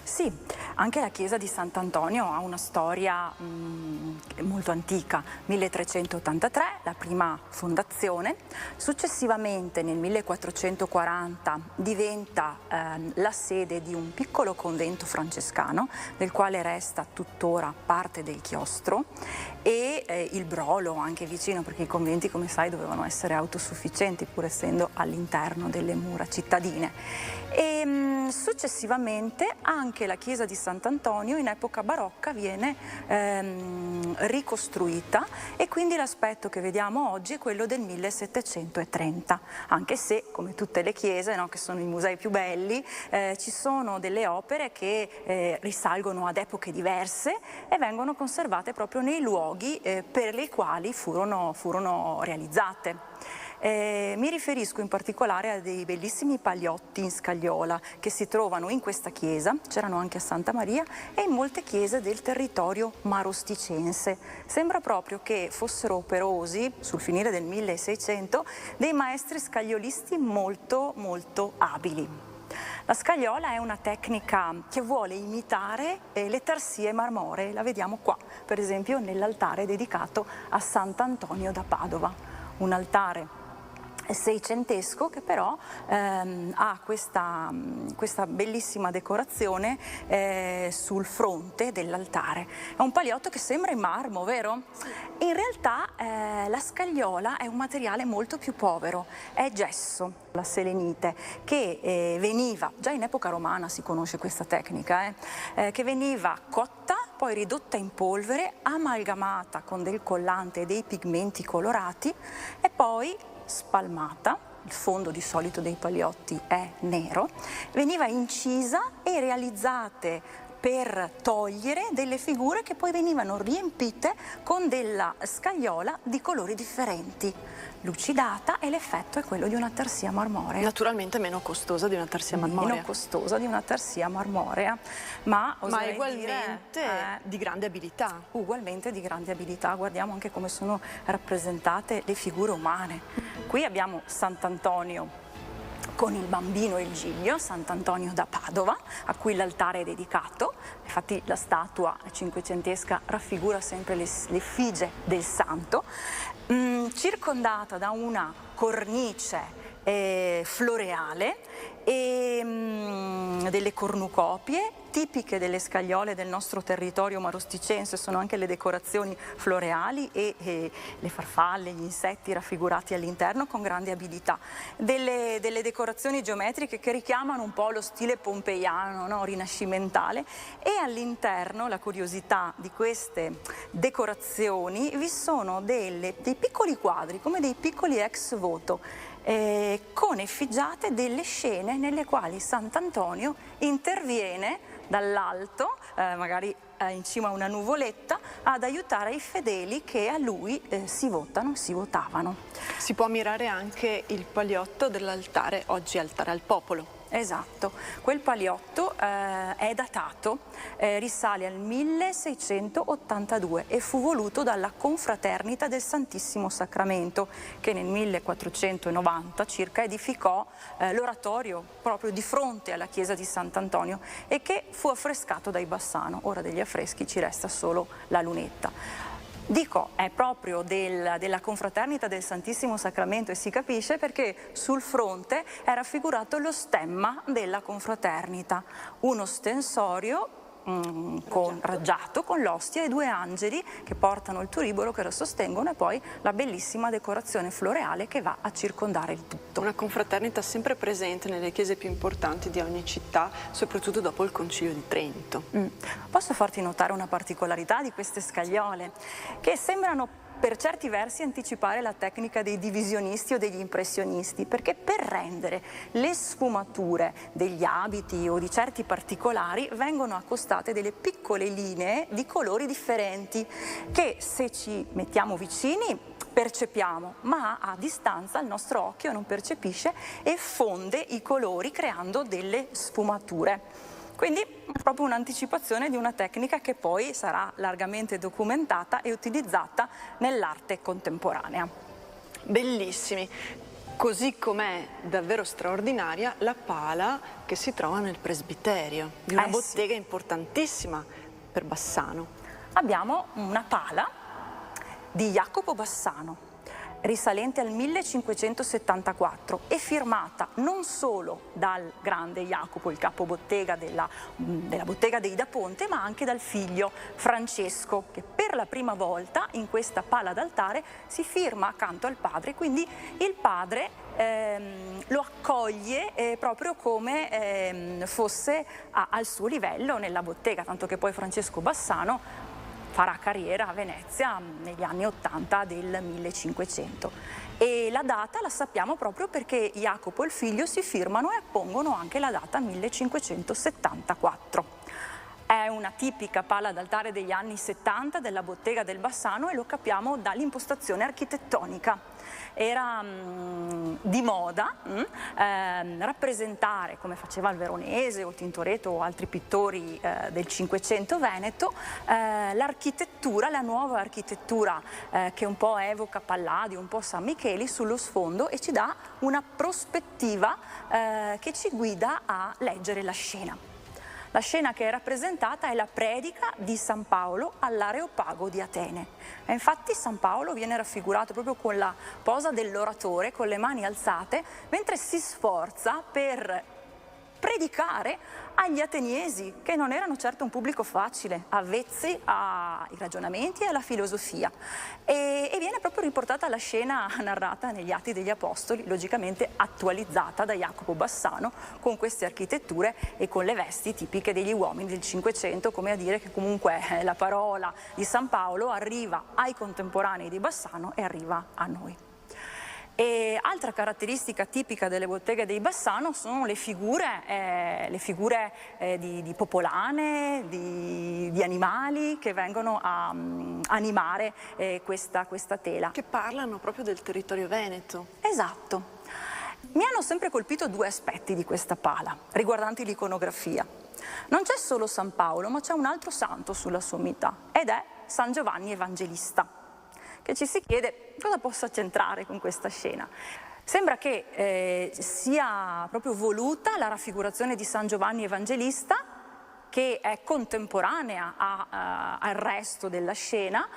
Sì, anche la chiesa di Sant'Antonio ha una storia molto antica, 1383, la prima fondazione, successivamente nel 1440 diventa la sede di un piccolo convento francescano, del quale resta tuttora parte del chiostro e il brolo anche vicino, perché i conventi, come sai, dovevano essere autosufficienti pur essendo all'interno delle mura cittadine. E successivamente anche la chiesa di Sant'Antonio in epoca barocca viene ricostruita e quindi l'aspetto che vediamo oggi è quello del 1730, anche se come tutte le chiese, no, che sono i musei più belli, ci sono delle opere che risalgono ad epoche diverse e vengono conservate proprio nei luoghi per i quali furono realizzate. Mi riferisco in particolare a dei bellissimi paliotti in scagliola che si trovano in questa chiesa, c'erano anche a Santa Maria e in molte chiese del territorio marosticense. Sembra proprio che fossero operosi, sul finire del 1600, dei maestri scagliolisti molto abili. La scagliola è una tecnica che vuole imitare le tarsie marmoree, la vediamo qua, per esempio nell'altare dedicato a Sant'Antonio da Padova, un altare seicentesco che però ha questa bellissima decorazione sul fronte dell'altare. È un paliotto che sembra in marmo, vero? In realtà la scagliola è un materiale molto più povero, è gesso, la selenite, che veniva, già in epoca romana si conosce questa tecnica, che veniva cotta, poi ridotta in polvere, amalgamata con del collante e dei pigmenti colorati e poi spalmata, il fondo di solito dei paliotti è nero, veniva incisa e realizzate per togliere delle figure che poi venivano riempite con della scagliola di colori differenti, lucidata, e l'effetto è quello di una tarsia marmorea. Naturalmente meno costosa di una tarsia marmorea. Meno costosa di una tarsia marmorea, ma ugualmente di grande abilità. Ugualmente di grande abilità, guardiamo anche come sono rappresentate le figure umane. Qui abbiamo Sant'Antonio con il bambino e il giglio, Sant'Antonio da Padova, a cui l'altare è dedicato. Infatti la statua cinquecentesca raffigura sempre l'effigie del santo, circondata da una cornice floreale e delle cornucopie tipiche delle scagliole del nostro territorio marosticense. Sono anche le decorazioni floreali e le farfalle, gli insetti raffigurati all'interno con grande abilità. Delle decorazioni geometriche che richiamano un po' lo stile pompeiano, no? Rinascimentale, e all'interno, la curiosità di queste decorazioni, vi sono dei piccoli quadri, come dei piccoli ex voto, con effigiate delle scene nelle quali Sant'Antonio interviene dall'alto, magari in cima a una nuvoletta, ad aiutare i fedeli che a lui si votavano. Si può ammirare anche il paliotto dell'altare, oggi altare al popolo. Esatto, quel paliotto è datato, risale al 1682 e fu voluto dalla Confraternita del Santissimo Sacramento, che nel 1490 circa edificò l'oratorio proprio di fronte alla chiesa di Sant'Antonio e che fu affrescato dai Bassano. Ora degli affreschi ci resta solo la lunetta. Dico, è proprio della Confraternita del Santissimo Sacramento, e si capisce perché sul fronte è raffigurato lo stemma della Confraternita, uno stensorio raggiato con l'ostia e due angeli che portano il turibolo, che lo sostengono, e poi la bellissima decorazione floreale che va a circondare il tutto. Una confraternita sempre presente nelle chiese più importanti di ogni città, soprattutto dopo il Concilio di Trento. Posso farti notare una particolarità di queste scagliole, che sembrano per certi versi anticipare la tecnica dei divisionisti o degli impressionisti, perché per rendere le sfumature degli abiti o di certi particolari vengono accostate delle piccole linee di colori differenti che, se ci mettiamo vicini, percepiamo, ma a distanza il nostro occhio non percepisce e fonde i colori creando delle sfumature. Quindi è proprio un'anticipazione di una tecnica che poi sarà largamente documentata e utilizzata nell'arte contemporanea. Bellissimi. Così com'è davvero straordinaria la pala che si trova nel presbiterio, di una bottega importantissima per Bassano. Abbiamo una pala di Jacopo Bassano, risalente al 1574 e firmata non solo dal grande Jacopo, il capobottega della bottega dei Da Ponte, ma anche dal figlio Francesco, che per la prima volta in questa pala d'altare si firma accanto al padre, quindi il padre lo accoglie proprio come fosse al suo livello nella bottega, tanto che poi Francesco Bassano farà carriera a Venezia negli anni 80 del 1500. E la data la sappiamo proprio perché Jacopo e il figlio si firmano e appongono anche la data 1574. È una tipica pala d'altare degli anni 70 della bottega del Bassano e lo capiamo dall'impostazione architettonica. Era di moda rappresentare, come faceva il Veronese o il Tintoretto o altri pittori del Cinquecento veneto, l'architettura, la nuova architettura che un po' evoca Palladio, un po' San Micheli sullo sfondo, e ci dà una prospettiva che ci guida a leggere la scena. La scena che è rappresentata è la predica di San Paolo all'Areopago di Atene. E infatti San Paolo viene raffigurato proprio con la posa dell'oratore, con le mani alzate, mentre si sforza per predicare agli ateniesi, che non erano certo un pubblico facile, avvezzi ai ragionamenti e alla filosofia. E viene proprio riportata la scena narrata negli Atti degli Apostoli, logicamente attualizzata da Jacopo Bassano, con queste architetture e con le vesti tipiche degli uomini del Cinquecento, come a dire che comunque la parola di San Paolo arriva ai contemporanei di Bassano e arriva a noi. E altra caratteristica tipica delle botteghe dei Bassano sono le figure di popolane, di animali che vengono a animare questa tela. Che parlano proprio del territorio veneto. Esatto. Mi hanno sempre colpito due aspetti di questa pala, riguardanti l'iconografia. Non c'è solo San Paolo, ma c'è un altro santo sulla sommità, ed è San Giovanni Evangelista, che ci si chiede cosa possa c'entrare con questa scena. Sembra che sia proprio voluta la raffigurazione di San Giovanni Evangelista, che è contemporanea al resto della scena,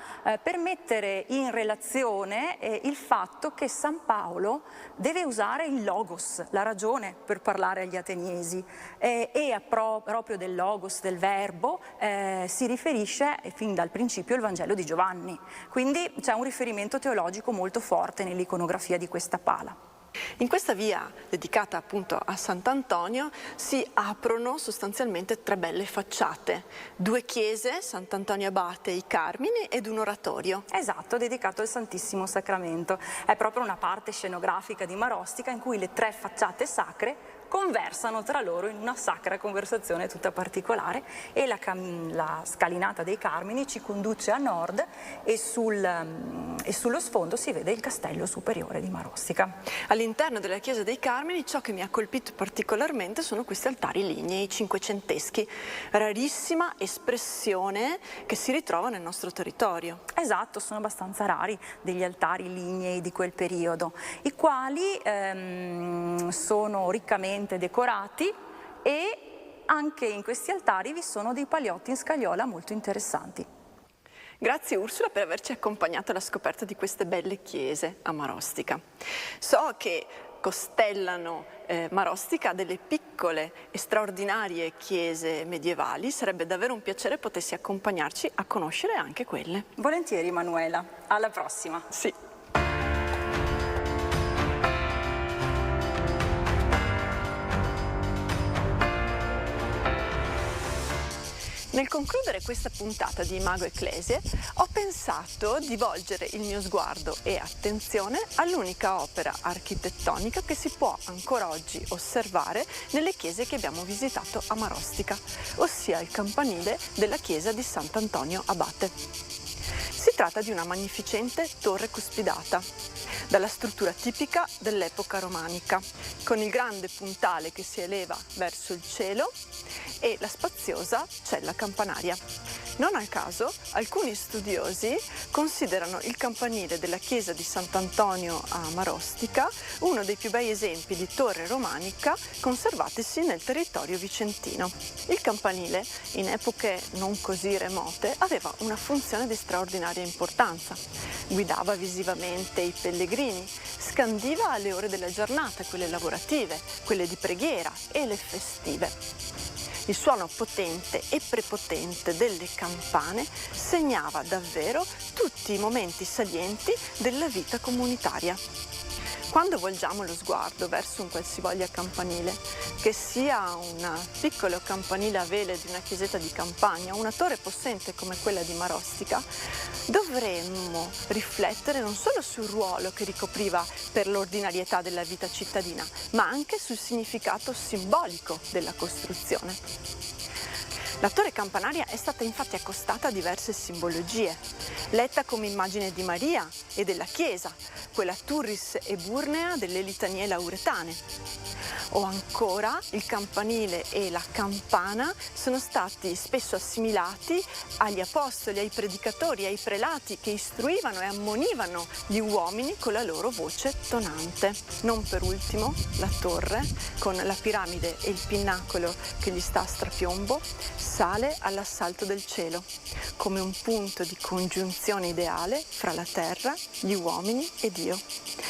per mettere in relazione il fatto che San Paolo deve usare il logos, la ragione, per parlare agli ateniesi, e proprio del logos, del verbo, si riferisce fin dal principio il Vangelo di Giovanni. Quindi c'è un riferimento teologico molto forte nell'iconografia di questa pala. In questa via dedicata appunto a Sant'Antonio si aprono sostanzialmente tre belle facciate, due chiese, Sant'Antonio Abate e i Carmini, ed un oratorio. Esatto, dedicato al Santissimo Sacramento. È proprio una parte scenografica di Marostica in cui le tre facciate sacre conversano tra loro in una sacra conversazione tutta particolare, e la scalinata dei Carmini ci conduce a nord e sullo sfondo si vede il castello superiore di Marostica. All'interno della chiesa dei Carmini ciò che mi ha colpito particolarmente sono questi altari lignei cinquecenteschi, rarissima espressione che si ritrova nel nostro territorio. Esatto, sono abbastanza rari degli altari lignei di quel periodo, i quali sono riccamente decorati, e anche in questi altari vi sono dei paliotti in scagliola molto interessanti. Grazie Ursula per averci accompagnato alla scoperta di queste belle chiese a Marostica. So che costellano Marostica delle piccole e straordinarie chiese medievali, sarebbe davvero un piacere potessi accompagnarci a conoscere anche quelle. Volentieri Manuela, alla prossima. Sì. Nel concludere questa puntata di Imago Ecclesiae ho pensato di volgere il mio sguardo e attenzione all'unica opera architettonica che si può ancora oggi osservare nelle chiese che abbiamo visitato a Marostica, ossia il campanile della chiesa di Sant'Antonio Abate. Si tratta di una magnificente torre cuspidata, dalla struttura tipica dell'epoca romanica, con il grande puntale che si eleva verso il cielo e la spaziosa cella campanaria. Non a caso, alcuni studiosi considerano il campanile della chiesa di Sant'Antonio a Marostica uno dei più bei esempi di torre romanica conservatisi nel territorio vicentino. Il campanile, in epoche non così remote, aveva una funzione di straordinaria importanza. Guidava visivamente i pellegrini, scandiva alle ore della giornata, quelle lavorative, quelle di preghiera e le festive. Il suono potente e prepotente delle campane segnava davvero tutti i momenti salienti della vita comunitaria. Quando volgiamo lo sguardo verso un qualsivoglia campanile, che sia un piccolo campanile a vele di una chiesetta di campagna o una torre possente come quella di Marostica, dovremmo riflettere non solo sul ruolo che ricopriva per l'ordinarietà della vita cittadina, ma anche sul significato simbolico della costruzione. La torre campanaria è stata infatti accostata a diverse simbologie, letta come immagine di Maria e della Chiesa, quella Turris Eburnea delle litanie lauretane. O ancora il campanile e la campana sono stati spesso assimilati agli apostoli, ai predicatori, ai prelati che istruivano e ammonivano gli uomini con la loro voce tonante. Non per ultimo la torre, con la piramide e il pinnacolo che gli sta a strapiombo, sale all'assalto del cielo, come un punto di congiunzione ideale fra la terra, gli uomini e Dio,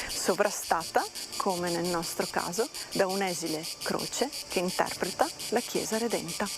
sovrastata, come nel nostro caso, da un'esile croce che interpreta la Chiesa redenta.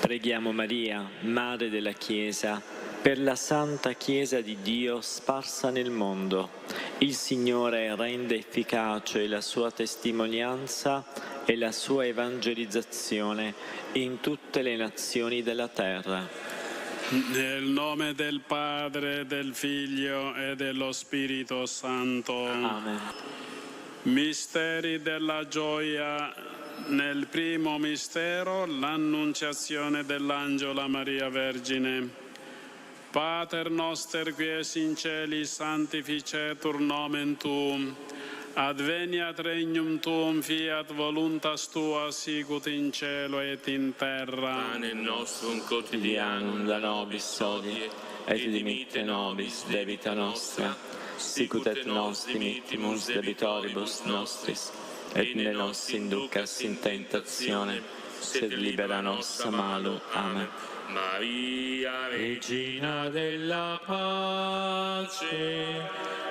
Preghiamo Maria, Madre della Chiesa, per la Santa Chiesa di Dio sparsa nel mondo. Il Signore rende efficace la sua testimonianza e la sua evangelizzazione in tutte le nazioni della terra. Nel nome del Padre, del Figlio e dello Spirito Santo. Amen. Misteri della gioia. Nel primo mistero, l'annunciazione dell'angelo a Maria Vergine. Pater noster qui es in celi, sanctificetur nomen tuum, adveniat regnum tuum, fiat voluntas tua, sicut in cielo et in terra. Pane nostrum quotidianum da nobis hodie, et dimitte nobis debita nostra, sicut et nos dimittimus debitoribus nostris, et ne nos inducas in tentazione, sed libera nos a malo. Amen. Maria, Regina della pace,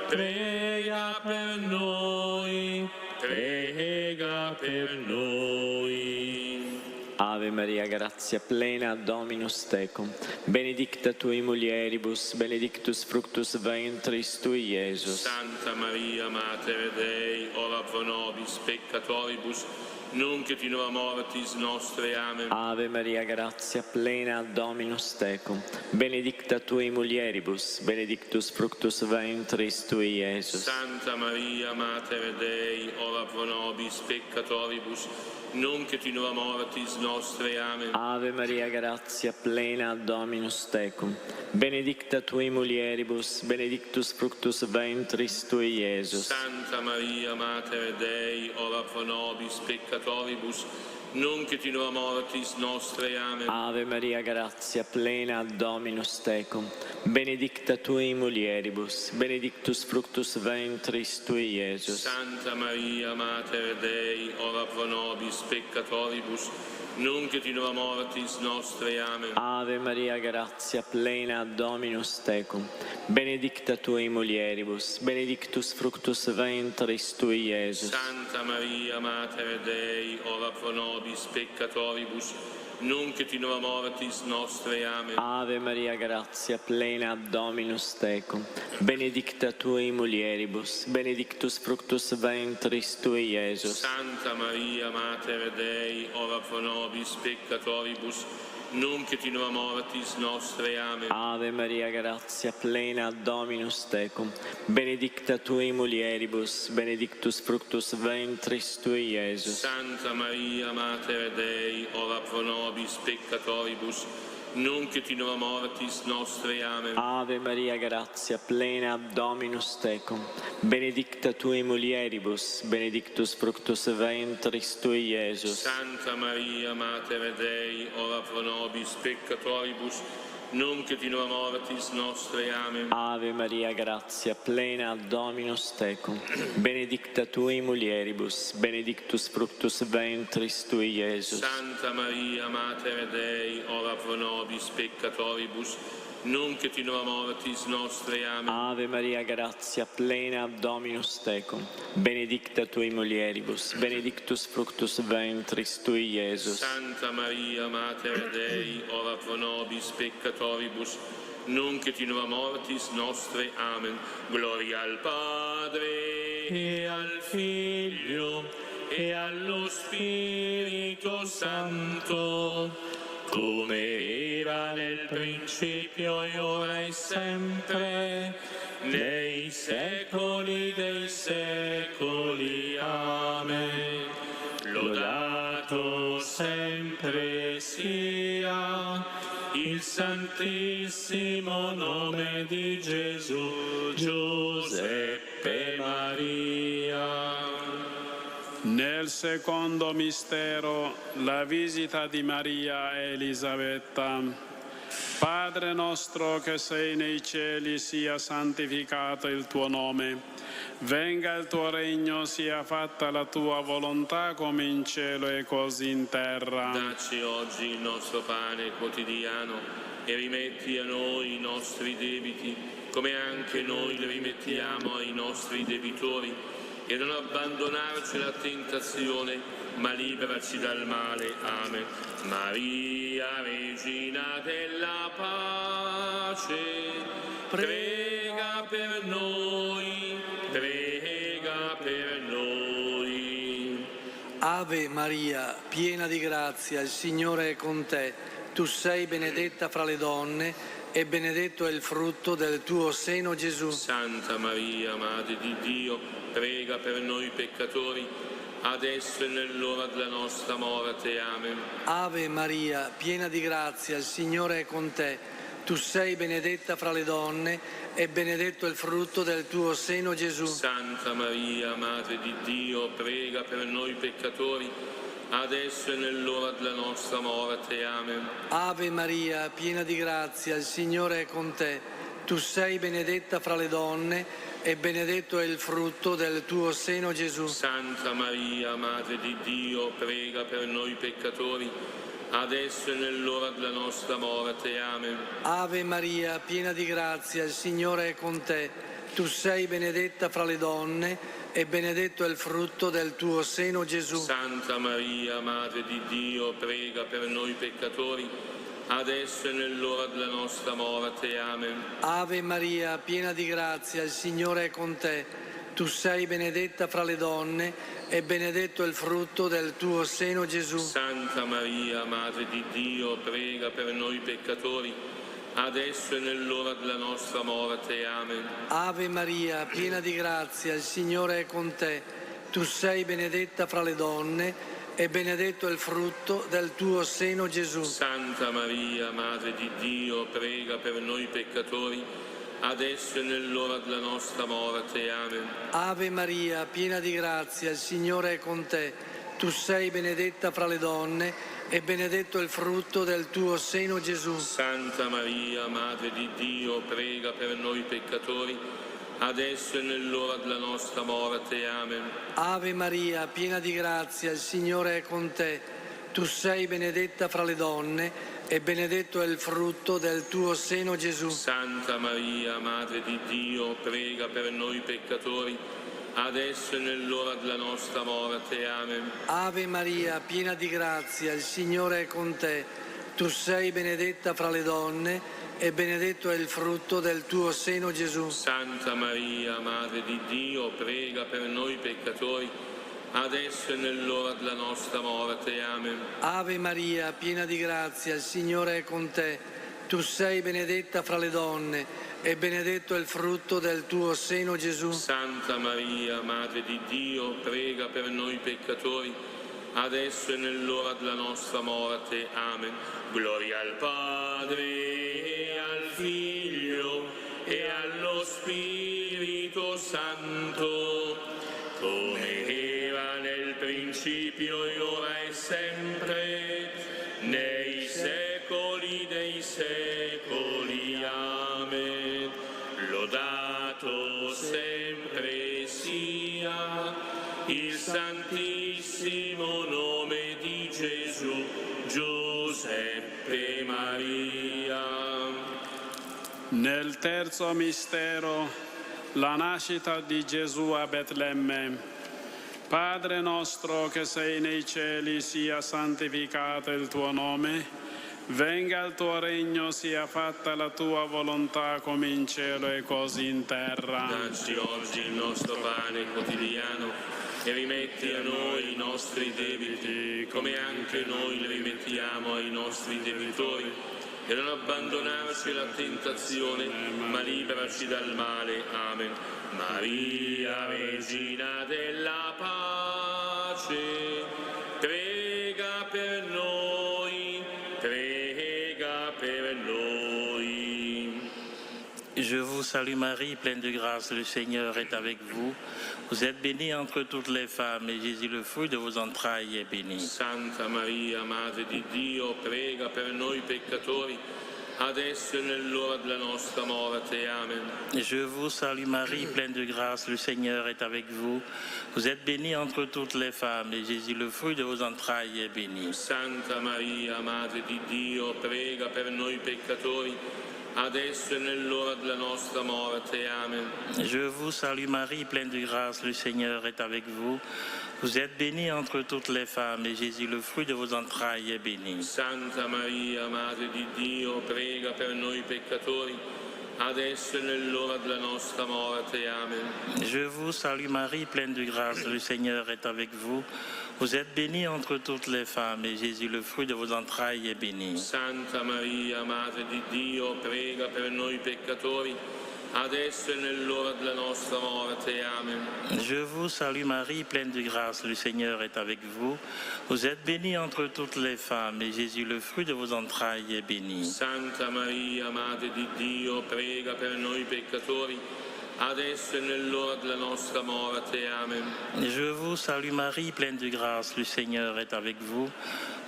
prega per noi, prega per noi. Ave Maria, grazia plena, Dominus tecum, benedicta tui mulieribus, benedictus fructus ventris tui, Iesus. Santa Maria, Mater Dei, ora pro nobis peccatoribus, nunc et in hora mortis nostre. Amen. Ave Maria, grazia plena, Dominus tecum, benedicta tui mulieribus, benedictus fructus ventris tui, Iesus. Santa Maria, Mater Dei, ora pro nobis peccatoribus, nunc et in hora mortis nostre. Amen. Ave Maria, grazia plena, Dominus tecum, benedicta tui mulieribus, benedictus fructus ventris tui, Iesus. Santa Maria, Mater Dei, ora pro nobis peccatoribus, nunc et in hora mortis nostre. Amen. Ave Maria, grazia plena, Dominus tecum, benedicta tui mulieribus, benedictus fructus ventris tui, Iesus. Santa Maria, Mater Dei, ora pro nobis peccatoribus, nunc et in hora mortis nostre. Amen. Ave Maria, grazia plena, Dominus tecum, benedicta tui mulieribus, benedictus fructus ventris tui, Iesus. Santa Maria, Mater Dei, ora pro nobis peccatoribus, nunc et in hora mortis nostre. Amen. Ave Maria, grazia plena, Dominus tecum, benedicta tu in mulieribus, benedictus fructus ventris tui, Iesus. Santa Maria, Mater Dei, ora pro nobis peccatoribus, nunc et in hora mortis nostre. Amen. Ave Maria, grazia plena, Dominus tecum, benedicta tu in mulieribus, benedictus fructus ventris tui, Iesus. Santa Maria, Mater Dei, ora pro nobis peccatoribus, nunc et in hora mortis nostre. Amen. Ave Maria, grazia plena, Dominus tecum, benedicta tu in mulieribus, benedictus fructus ventris tui, Iesus. Santa Maria, Mater Dei, ora pro nobis peccatoribus, nunc et in hora mortis nostre. Amen. Ave Maria, grazia plena, Dominus tecum, benedicta tu in mulieribus, benedictus fructus ventris tui, Iesus. Santa Maria, Mater Dei, ora pro nobis peccatoribus, nunc et in hora mortis nostre. Amen. Ave Maria, grazia plena, Dominus tecum, benedicta tu in mulieribus, benedictus fructus ventris tui, Iesus. Santa Maria, Mater Dei, ora pro nobis peccatoribus, nunc et in hora mortis nostre. Amen. Gloria al Padre, e al Figlio, e allo Spirito Santo, come era nel principio e ora e sempre, nei secoli dei secoli. Amen. Lodato sempre sia il santissimo nome di Gesù, Giuseppe Maria. Nel secondo mistero, la visita di Maria a Elisabetta. Padre nostro che sei nei cieli, sia santificato il tuo nome. Venga il tuo regno, sia fatta la tua volontà come in cielo e così in terra. Dacci oggi il nostro pane quotidiano e rimetti a noi i nostri debiti, come anche noi li rimettiamo ai nostri debitori. E non abbandonarci alla tentazione, ma liberaci dal male. Amen. Maria, Regina della pace, prega per noi, prega per noi. Ave Maria, piena di grazia, il Signore è con te. Tu sei benedetta fra le donne e benedetto è il frutto del tuo seno, Gesù. Santa Maria, Madre di Dio, prega per noi peccatori, adesso e nell'ora della nostra morte. Amen. Ave Maria, piena di grazia, il Signore è con te. Tu sei benedetta fra le donne e benedetto è il frutto del tuo seno, Gesù. Santa Maria, Madre di Dio, prega per noi peccatori, adesso e nell'ora della nostra morte. Amen. Ave Maria, piena di grazia, il Signore è con te. Tu sei benedetta fra le donne e benedetto è il frutto del tuo seno, Gesù. Santa Maria, Madre di Dio, prega per noi peccatori, adesso e nell'ora della nostra morte. Amen. Ave Maria, piena di grazia, il Signore è con te. Tu sei benedetta fra le donne e benedetto è il frutto del tuo seno, Gesù. Santa Maria, Madre di Dio, prega per noi peccatori, adesso e nell'ora della nostra morte. Amen. Ave Maria, piena di grazia, il Signore è con te. Tu sei benedetta fra le donne e benedetto è il frutto del tuo seno, Gesù. Santa Maria, Madre di Dio, prega per noi peccatori, adesso e nell'ora della nostra morte. Amen. Ave Maria, piena di grazia, il Signore è con te. Tu sei benedetta fra le donne e benedetto è il frutto del tuo seno, Gesù. Santa Maria, Madre di Dio, prega per noi peccatori, adesso e nell'ora della nostra morte. Amen. Ave Maria, piena di grazia, il Signore è con te. Tu sei benedetta fra le donne e benedetto è il frutto del tuo seno, Gesù. Santa Maria, Madre di Dio, prega per noi peccatori, adesso e nell'ora della nostra morte. Amen. Ave Maria, piena di grazia, il Signore è con te. Tu sei benedetta fra le donne e benedetto è il frutto del tuo seno, Gesù. Santa Maria, Madre di Dio, prega per noi peccatori, adesso e nell'ora della nostra morte. Amen. Ave Maria, piena di grazia, il Signore è con te. Tu sei benedetta fra le donne e benedetto è il frutto del tuo seno, Gesù. Santa Maria, Madre di Dio, prega per noi peccatori, adesso e nell'ora della nostra morte. Amen. Ave Maria, piena di grazia, il Signore è con te. Tu sei benedetta fra le donne e benedetto è il frutto del tuo seno, Gesù. Santa Maria, Madre di Dio, prega per noi peccatori, adesso e nell'ora della nostra morte. Amen. Gloria al Padre, e al Figlio, e allo Spirito Santo, come era nel principio, e ora e sempre, nei secoli dei secoli. Amen. Lodato sempre sia il Santissimo nome di Gesù, Giuseppe Maria. Nel terzo mistero, la nascita di Gesù a Betlemme. Padre nostro che sei nei cieli, sia santificato il tuo nome. Venga il tuo regno, sia fatta la tua volontà come in cielo e così in terra. Dacci oggi il nostro pane quotidiano e rimetti a noi i nostri debiti, come anche noi li rimettiamo ai nostri debitori. E non abbandonarci alla tentazione, ma liberaci dal male. Amen. Maria, Regina della pace, prega per noi, prega per noi. Je vous salue Marie, pleine de grâce, le Seigneur est avec vous. Vous êtes bénie entre toutes les femmes, et Jésus, le fruit de vos entrailles, est béni. Santa Maria, Madre di Dio, prega per noi peccatori, adesso e nell'ora della nostra morte. Amen. Je vous salue Marie, pleine de grâce, le Seigneur est avec vous. Vous êtes bénie entre toutes les femmes, et Jésus, le fruit de vos entrailles, est béni. Santa Maria, Madre di Dio, prega per noi peccatori, adesso e nell'ora della nostra morte. Amen. Je vous salue Marie, pleine de grâce, le Seigneur est avec vous. Vous êtes bénie entre toutes les femmes, et Jésus, le fruit de vos entrailles, est béni. Santa Maria, Madre di Dio, prega per noi peccatori, adesso e nell'ora della nostra morte. Amen. Je vous salue Marie, pleine de grâce, le Seigneur est avec vous. Vous êtes bénie entre toutes les femmes, et Jésus, le fruit de vos entrailles, est béni. Santa Maria, Madre di Dio, prega per noi peccatori, adesso e nell'ora della nostra morte. Amen. Je vous salue Marie, pleine de grâce, le Seigneur est avec vous. Vous êtes bénie entre toutes les femmes, et Jésus, le fruit de vos entrailles, est béni. Santa Maria, Madre di Dio, prega per noi peccatori, adesso e nell'ora della nostra morte. Amen. Je vous salue Marie, pleine de grâce, le Seigneur est avec vous.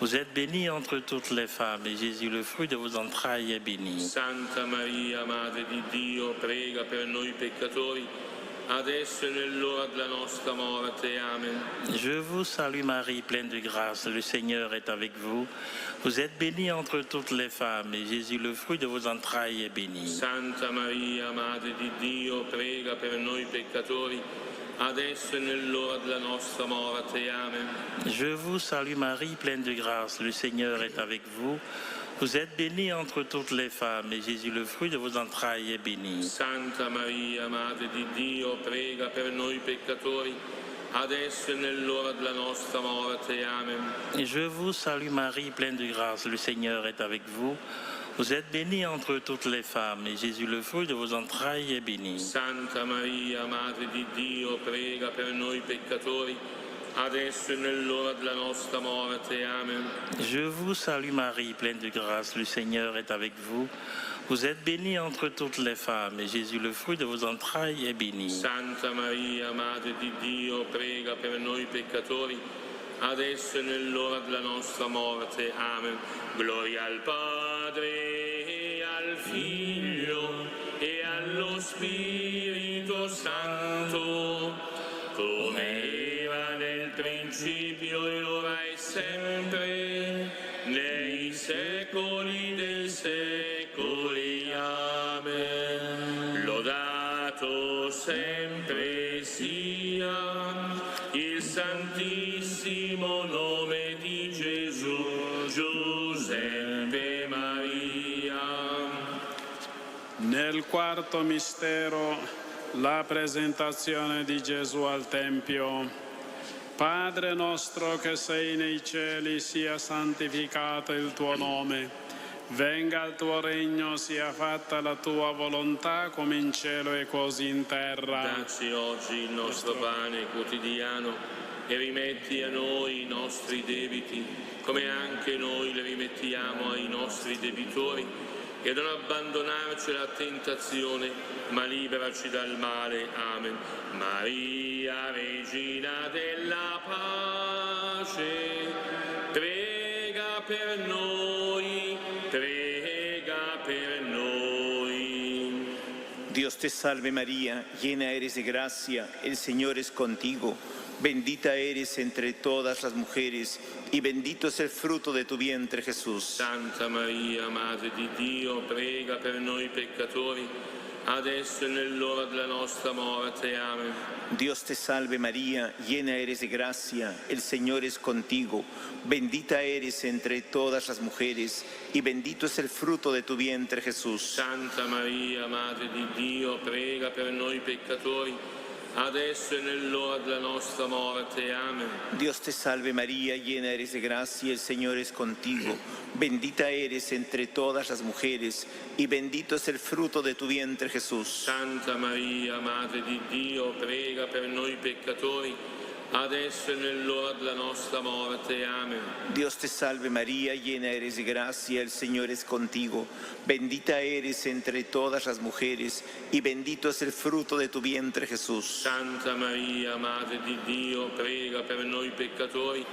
Vous êtes bénie entre toutes les femmes, et Jésus, le fruit de vos entrailles, est béni. Santa Maria, Madre di Dio, prega per noi peccatori, adesso e nell'ora della nostra morte. Amen. Je vous salue Marie, pleine de grâce, le Seigneur est avec vous. Vous êtes bénie entre toutes les femmes, et Jésus, le fruit de vos entrailles, est béni. Santa Maria, Madre di Dio, prega per noi peccatori, adesso e nell'ora della nostra morte. Amen. Je vous salue Marie, pleine de grâce, le Seigneur est avec vous. Vous êtes bénie entre toutes les femmes, et Jésus, le fruit de vos entrailles, est béni. Santa Maria, Madre di Dio, prega per noi peccatori, adesso e nell'ora della nostra morte. Amen. Je vous salue Marie, pleine de grâce, le Seigneur est avec vous. Vous êtes bénie entre toutes les femmes, et Jésus, le fruit de vos entrailles, est béni. Santa Maria, Madre di Dio, prega per noi peccatori, adesso e nell'ora della nostra morte. Amen. Je vous salue Marie, pleine de grâce, le Seigneur est avec vous. Vous êtes bénie entre toutes les femmes, et Jésus, le fruit de vos entrailles, est béni. Santa Maria, Madre di Dio, prega per noi peccatori, adesso e nell'ora della nostra morte. Amen. Gloria al Padre, e al Figlio, e allo Spirito Santo, come era nel principio, e ora e sempre, nei secoli dei secoli. Amen. Lodato sempre sia quarto mistero, la presentazione di Gesù al Tempio. Padre nostro che sei nei cieli, sia santificato il tuo nome. Venga il tuo regno, sia fatta la tua volontà come in cielo e così in terra. Dacci oggi il nostro pane quotidiano e rimetti a noi i nostri debiti, come anche noi le rimettiamo ai nostri debitori, e non abbandonarci alla tentazione, ma liberaci dal male. Amen. Maria, Regina della pace, prega per noi, prega per noi. Dios te salve María, llena eres de gracia, el Señor es contigo. Bendita eres entre todas las mujeres, y bendito es el fruto de tu vientre, Jesús. Santa Maria, Madre di Dio, prega per noi peccatori, adesso e nell'ora della nostra morte. Amen. Dios te salve María, llena eres de gracia, el Señor es contigo. Bendita eres entre todas las mujeres, y bendito es el fruto de tu vientre, Jesús. Santa Maria, Madre di Dio, prega per noi peccatori, adesso e nell'ora della nostra morte. Amen. Dios te salve María, llena eres de gracia, el Señor es contigo. Bendita eres entre todas las mujeres, y bendito es el fruto de tu vientre, Jesús. Santa Maria, Madre di Dio, prega per noi peccatori, adesso e nell'ora della nostra morte. Amen. Dios te salve María, llena eres de gracia, el Señor es contigo. Bendita eres entre todas las mujeres, y bendito es el fruto de tu vientre, Jesús. Santa Maria, Madre di Dio, prega per noi peccatori,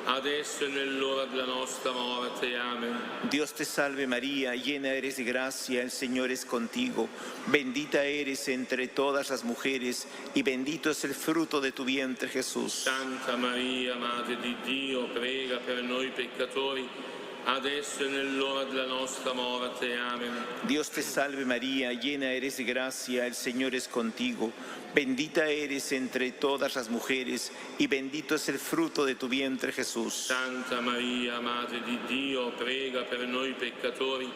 adesso e nell'ora della nostra morte. Amen. Dios te salve María, llena eres de gracia, el Señor es contigo. Bendita eres entre todas las mujeres, y bendito es el fruto de tu vientre, Jesús. Santa Maria, Madre di Dio, prega per noi peccatori, adesso e nell'ora della nostra morte. Amen. Dios te salve María, llena eres de gracia, el Señor es contigo. Bendita eres entre todas las mujeres, y bendito es el fruto de tu vientre, Jesús. Santa Maria, Madre di Dio, prega per noi peccatori,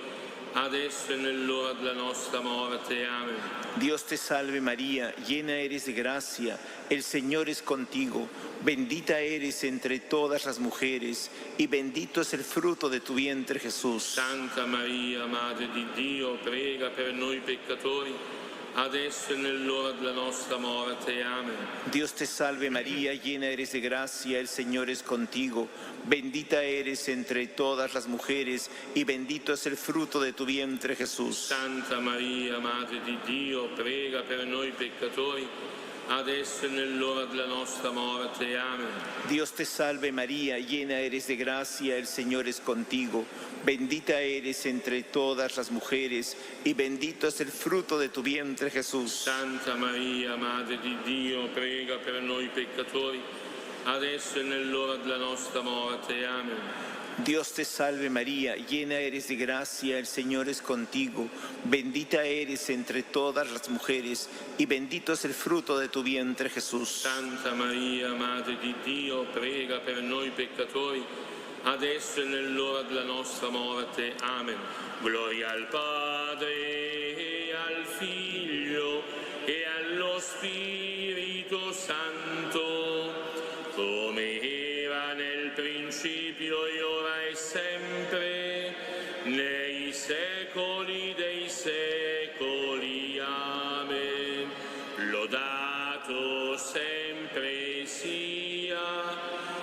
adesso e nell'ora della nostra morte. Amen. Dios te salve María, llena eres de gracia, el Señor es contigo. Bendita eres entre todas las mujeres, y bendito es el fruto de tu vientre, Jesús. Santa Maria, Madre di Dio, prega per noi peccatori, adesso e nell'ora della nostra morte. Amen. Dios te salve María, llena eres de gracia, el Señor es contigo. Bendita eres entre todas las mujeres, y bendito es el fruto de tu vientre, Jesús. Santa Maria, Madre di Dio, prega per noi peccatori, adesso e nell'ora della nostra morte. Amen. Dios te salve María, llena eres de gracia, el Señor es contigo. Bendita eres entre todas las mujeres, y bendito es el fruto de tu vientre, Jesús. Santa Maria, Madre di Dio, prega per noi peccatori, adesso e nell'ora della nostra morte. Amen. Dios te salve María, llena eres de gracia, el Señor es contigo. Bendita eres entre todas las mujeres, y bendito es el fruto de tu vientre, Jesús. Santa Maria, Madre di Dio, prega per noi peccatori, adesso e nell'ora della nostra morte. Amen. Gloria al Padre, e al Figlio, e allo Spirito Santo, come era nel principio e ora e sempre, nei secoli dei secoli. Amen. Lodato sempre sia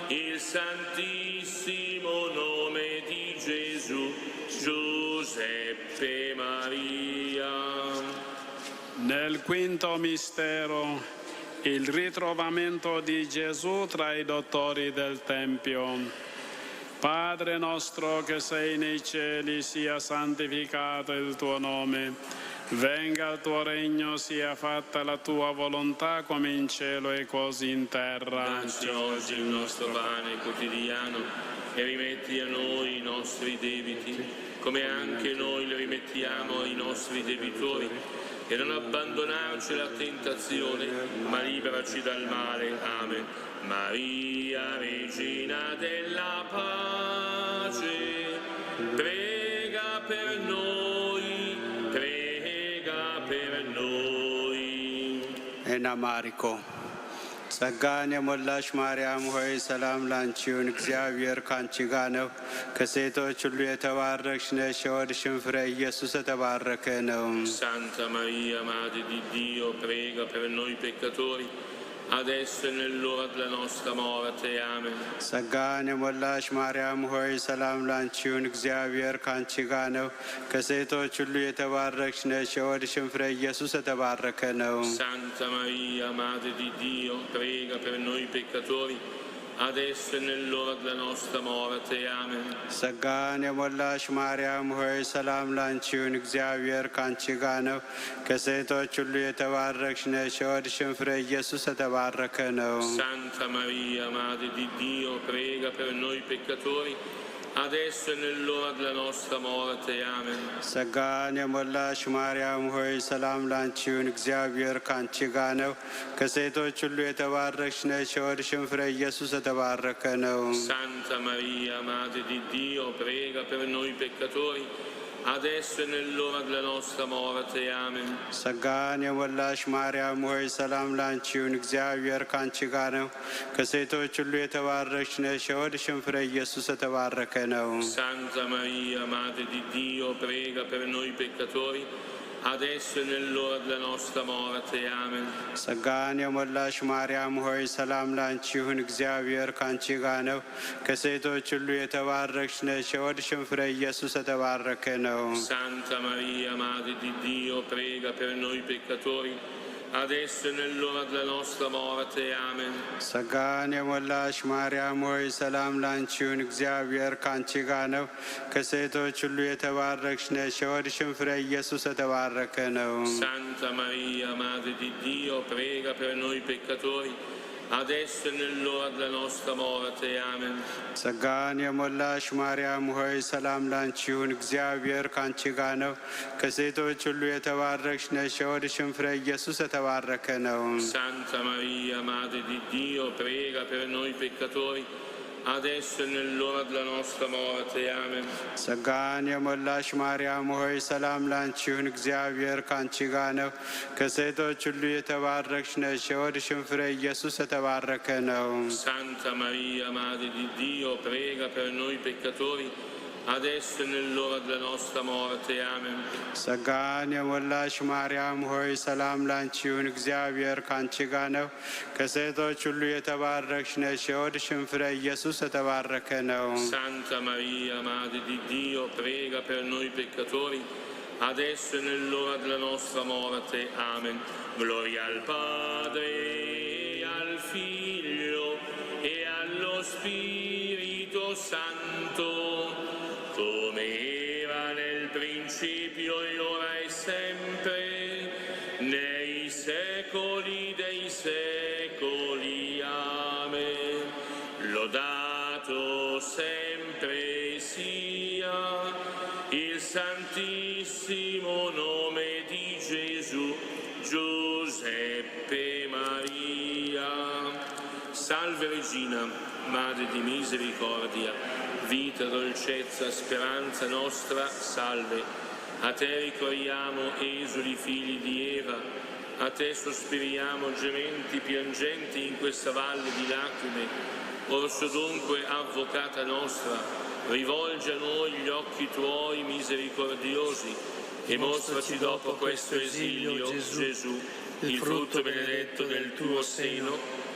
il santissimo nome di Gesù, Giuseppe Maria. Nel quinto mistero, il ritrovamento di Gesù tra i dottori del Tempio. Padre nostro che sei nei cieli, sia santificato il tuo nome. Venga il tuo regno, sia fatta la tua volontà come in cielo e così in terra. Dacci oggi il nostro pane quotidiano e rimetti a noi i nostri debiti, come anche noi li rimettiamo ai nostri debitori. E non abbandonarci alla tentazione, ma liberaci dal male. Amen. Maria, Regina della pace, prega per noi, prega per ኤናማሪኮ ጸጋን የሞላሽ ማርያም ሆይ ሰላም ላንቺ ይሁን፣ እግዚአብሔር ካንቺ ጋር ነው። ከሴቶች ሁሉ የተባረክሽ ነሽ፣ የሆድሽም ፍሬ ኢየሱስ የተባረከ ነው። Santa Maria, Madre di Dio, prega per noi peccatori, adesso e nell'ora della nostra morte. Amen. ጸጋን የሞላሽ ማርያም ሆይ ሰላም ላንቺ ይሁን፣ እግዚአብሔር ካንቺ ጋር ነው። ከሴቶች ሁሉ የተባረክሽ ነሽ፣ የሆድሽም ፍሬ ኢየሱስ የተባረከ ነው። Santa Maria, Madre di Dio, prega per noi peccatori, adesso e nell'ora della nostra morte. Amen. ጸጋን የሞላሽ ማርያም ሆይ ሰላም ላንቺ ይሁን፣ እግዚአብሔር ካንቺ ጋር ነው። ከሴቶች ሁሉ የተባረክሽ ነሽ፣ የሆድሽም ፍሬ ኢየሱስ የተባረከ ነው። Santa Maria, Madre di Dio, prega per noi peccatori, adesso e nell'ora della nostra morte. Amen. ጸጋን የሞላሽ ማርያም ሆይ ሰላም ላንቺ ይሁን፣ እግዚአብሔር ካንቺ ጋር ነው። ከሴቶች ሁሉ የተባረክሽ ነሽ፣ የሆድሽም ፍሬ ኢየሱስ የተባረከ ነው። Santa Maria, Madre di Dio, prega per noi peccatori, adesso e nell'ora della nostra morte. Amen. ጸጋን የሞላሽ ማርያም ሆይ ሰላም ላንቺ ይሁን፣ እግዚአብሔር ካንቺ ጋር ነው። ከሴቶች ሁሉ የተባረክሽ ነሽ፣ የሆድሽም ፍሬ ኢየሱስ የተባረከ ነው። Santa Maria, Madre di Dio, prega per noi peccatori, adesso e nell'ora della nostra morte. Amen. ጸጋን የሞላሽ ማርያም ሆይ ሰላም ላንቺ ይሁን፣ እግዚአብሔር ካንቺ ጋር ነው። ከሴቶች ሁሉ የተባረክሽ ነሽ፣ የሆድሽም ፍሬ ኢየሱስ የተባረከ ነው። Santa Maria, Madre di Dio, prega per noi peccatori, adesso e nell'ora della nostra morte. Amen. ጸጋን የሞላሽ ማርያም ሆይ ሰላም ላንቺ ይሁን፣ እግዚአብሔር ካንቺ ጋር ነው። ከሴቶች ሁሉ የተባረክሽ ነሽ፣ የሆድሽም ፍሬ ኢየሱስ የተባረከ ነው። Santa Maria, Madre di Dio, prega per noi peccatori, adesso e nell'ora della nostra morte. Amen. ጸጋን የሞላሽ ማርያም ሆይ ሰላም ላንቺ ይሁን፣ እግዚአብሔር ካንቺ ጋር ነው። ከሴቶች ሁሉ የተባረክሽ ነሽ፣ የሆድሽም ፍሬ ኢየሱስ የተባረከ ነው። Santa Maria, Madre di Dio, prega per noi peccatori, adesso e nell'ora della nostra morte. Amen. ጸጋን የሞላሽ ማርያም ሆይ ሰላም ላንቺ ይሁን፣ እግዚአብሔር ካንቺ ጋር ነው። ከሴቶች ሁሉ የተባረክሽ ነሽ፣ የሆድሽም ፍሬ ኢየሱስ የተባረከ ነው። Santa Maria, Madre di Dio, prega per noi peccatori, adesso e nell'ora della nostra morte. Amen. ጸጋን የሞላሽ ማርያም ሆይ ሰላም ላንቺ ይሁን፣ እግዚአብሔር ካንቺ ጋር ነው። ከሴቶች ሁሉ የተባረክሽ ነሽ፣ የሆድሽም ፍሬ ኢየሱስ የተባረከ ነው። Santa Maria, Madre di Dio, prega per noi peccatori, adesso e nell'ora della nostra morte. Amen. Gloria al Padre, al Figlio e allo Spirito Santo, come era nel principio e ora e sempre, nei secoli dei secoli. Amen. Lodato sempre sia il santissimo nome di Gesù, Giuseppe Maria. Salve Regina, Madre di misericordia, vita, dolcezza, speranza nostra, salve. A te ricorriamo, esuli figli di Eva, a te sospiriamo, gementi, piangenti in questa valle di lacrime. Orso dunque, avvocata nostra, rivolgi a noi gli occhi tuoi misericordiosi e mostraci dopo questo esilio, Gesù, il frutto benedetto del tuo seno,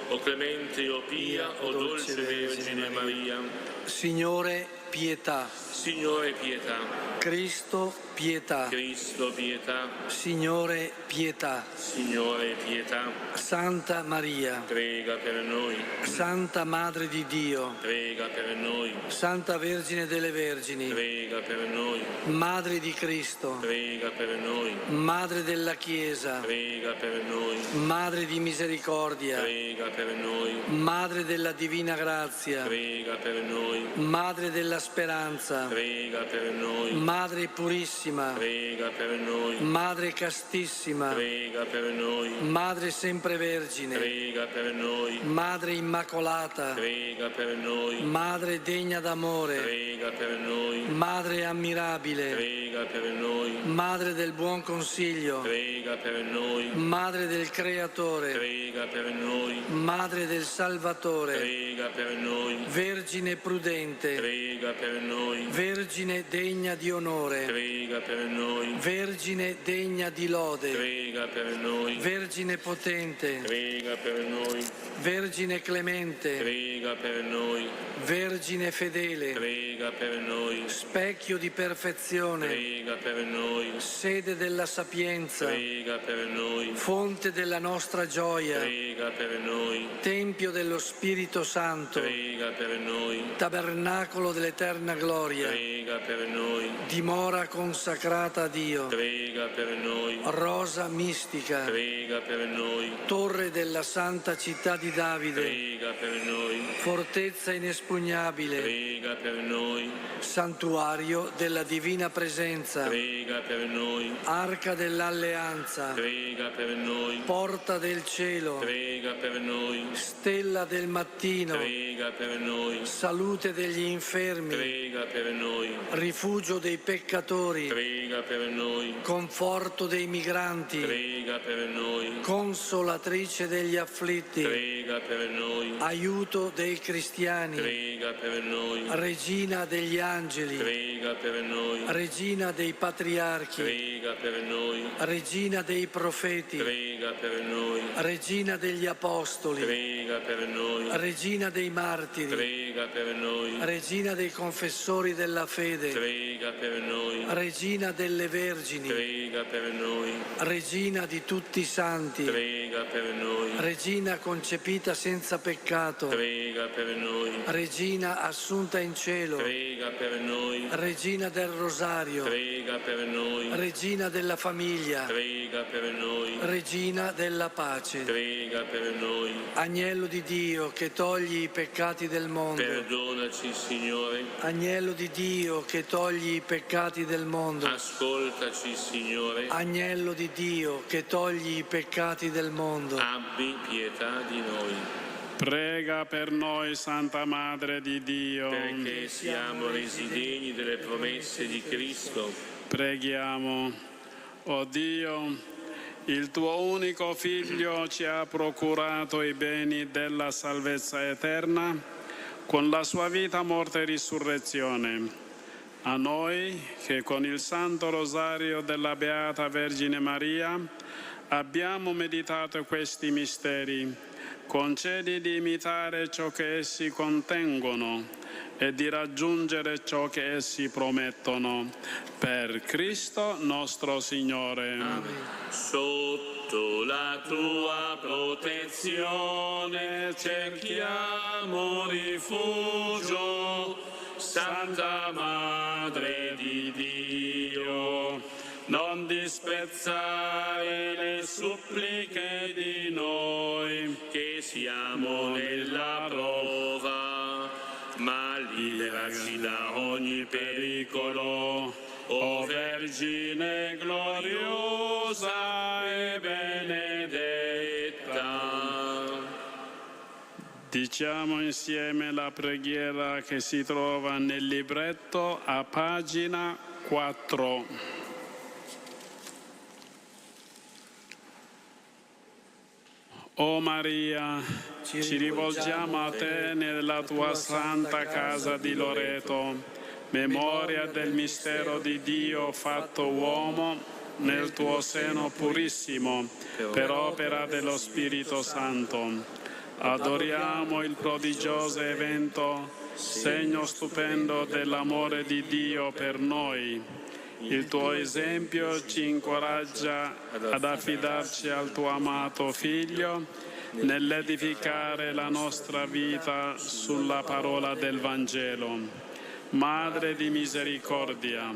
o clemente o pia, o dolce Vergine Maria. Signore, pietà. Signore, pietà. Cristo, pietà. Cristo, pietà. Signore, pietà. Signore, pietà. Santa Maria, prega per noi. Santa Madre di Dio, prega per noi. Santa Vergine delle Vergini, prega per noi. Madre di Cristo, prega per noi. Madre della Chiesa, prega per noi. Madre di misericordia, prega per noi. Madre della divina grazia, prega per noi. Madre della speranza, prega per noi. Madre purissima, prega per noi. Madre castissima, prega per noi. Madre sempre vergine, prega per noi. Madre immacolata, prega per noi. Madre degna d'amore, prega per noi. Madre ammirabile, prega prega per noi. Madre del buon consiglio, Prega per noi. Madre del Creatore, Prega per noi. Madre del Salvatore, Prega per noi. Vergine prudente, Prega per noi. Vergine degna di onore, Prega per noi. Vergine degna di lode, Prega per noi. Vergine potente, Prega per noi. Vergine clemente, Prega per noi. Vergine fedele, Prega per noi. specchio di perfezione, Prega per noi. sede della sapienza, Prega per noi. fonte della nostra gioia, Prega per noi. tempio dello Spirito Santo, Prega per noi. tabernacolo dell'eterna gloria, Prega per noi. dimora consacrata a Dio, Prega per noi. rosa mistica, Prega per noi. torre della santa città di Davide, Prega per noi. fortezza inespugnabile, Prega per noi. santuario della divina presenza, Prega per noi. arca dell'alleanza, Prega per noi. porta del cielo, Prega per noi. stella del mattino, Prega per noi. salute degli infermi, Prega per noi. rifugio dei peccatori, Prega per noi. conforto dei migranti, Prega per noi. consolatrice degli afflitti, Prega per noi. aiuto dei cristiani, Prega per noi. regina degli angeli, Prega per noi. regina dei patriarchi, Prega per noi. regina dei profeti, Prega per noi. regina degli apostoli, Prega per noi. regina dei martiri, Prega per noi. regina dei confessori della fede, Prega per noi. regina delle vergini, Prega per noi. regina di tutti i santi, Prega per noi. regina concepita senza peccato, Prega per noi. regina assunta in cielo, Prega per noi. regina del rosario, Prega per noi. regina della famiglia, Prega per noi. regina della pace, Prega per noi. agnello di Dio che togli i peccati del mondo, Perdonaci, Signore. agnello di Dio che togli i peccati del mondo, Ascoltaci, Signore. agnello di Dio che togli i peccati del mondo, Abbi pietà di noi. Prega per noi, Santa Madre di Dio. Perché siamo resi degni delle promesse di Cristo. Preghiamo. O Dio, il tuo unico Figlio ci ha procurato i beni della salvezza eterna con la sua vita, morte e risurrezione. A noi, che con il Santo Rosario della Beata Vergine Maria abbiamo meditato questi misteri, concedi di imitare ciò che essi contengono e di raggiungere ciò che essi promettono. Per Cristo nostro Signore. Amen. Sotto la tua protezione cerchiamo rifugio, Santa Madre di Dio. Non disprezzare le suppliche di noi che siamo nella prova, ma liberaci da ogni pericolo, o Vergine gloriosa e benedetta. Diciamo insieme la preghiera che si trova nel libretto a pagina 4. O Maria, ci rivolgiamo a te nella tua santa casa di Loreto, memoria del mistero di Dio fatto uomo nel tuo seno purissimo, per opera dello Spirito Santo. Adoriamo il prodigioso evento, segno stupendo dell'amore di Dio per noi. Il tuo esempio ci incoraggia ad affidarci al tuo amato Figlio nell'edificare la nostra vita sulla parola del Vangelo. Madre di misericordia,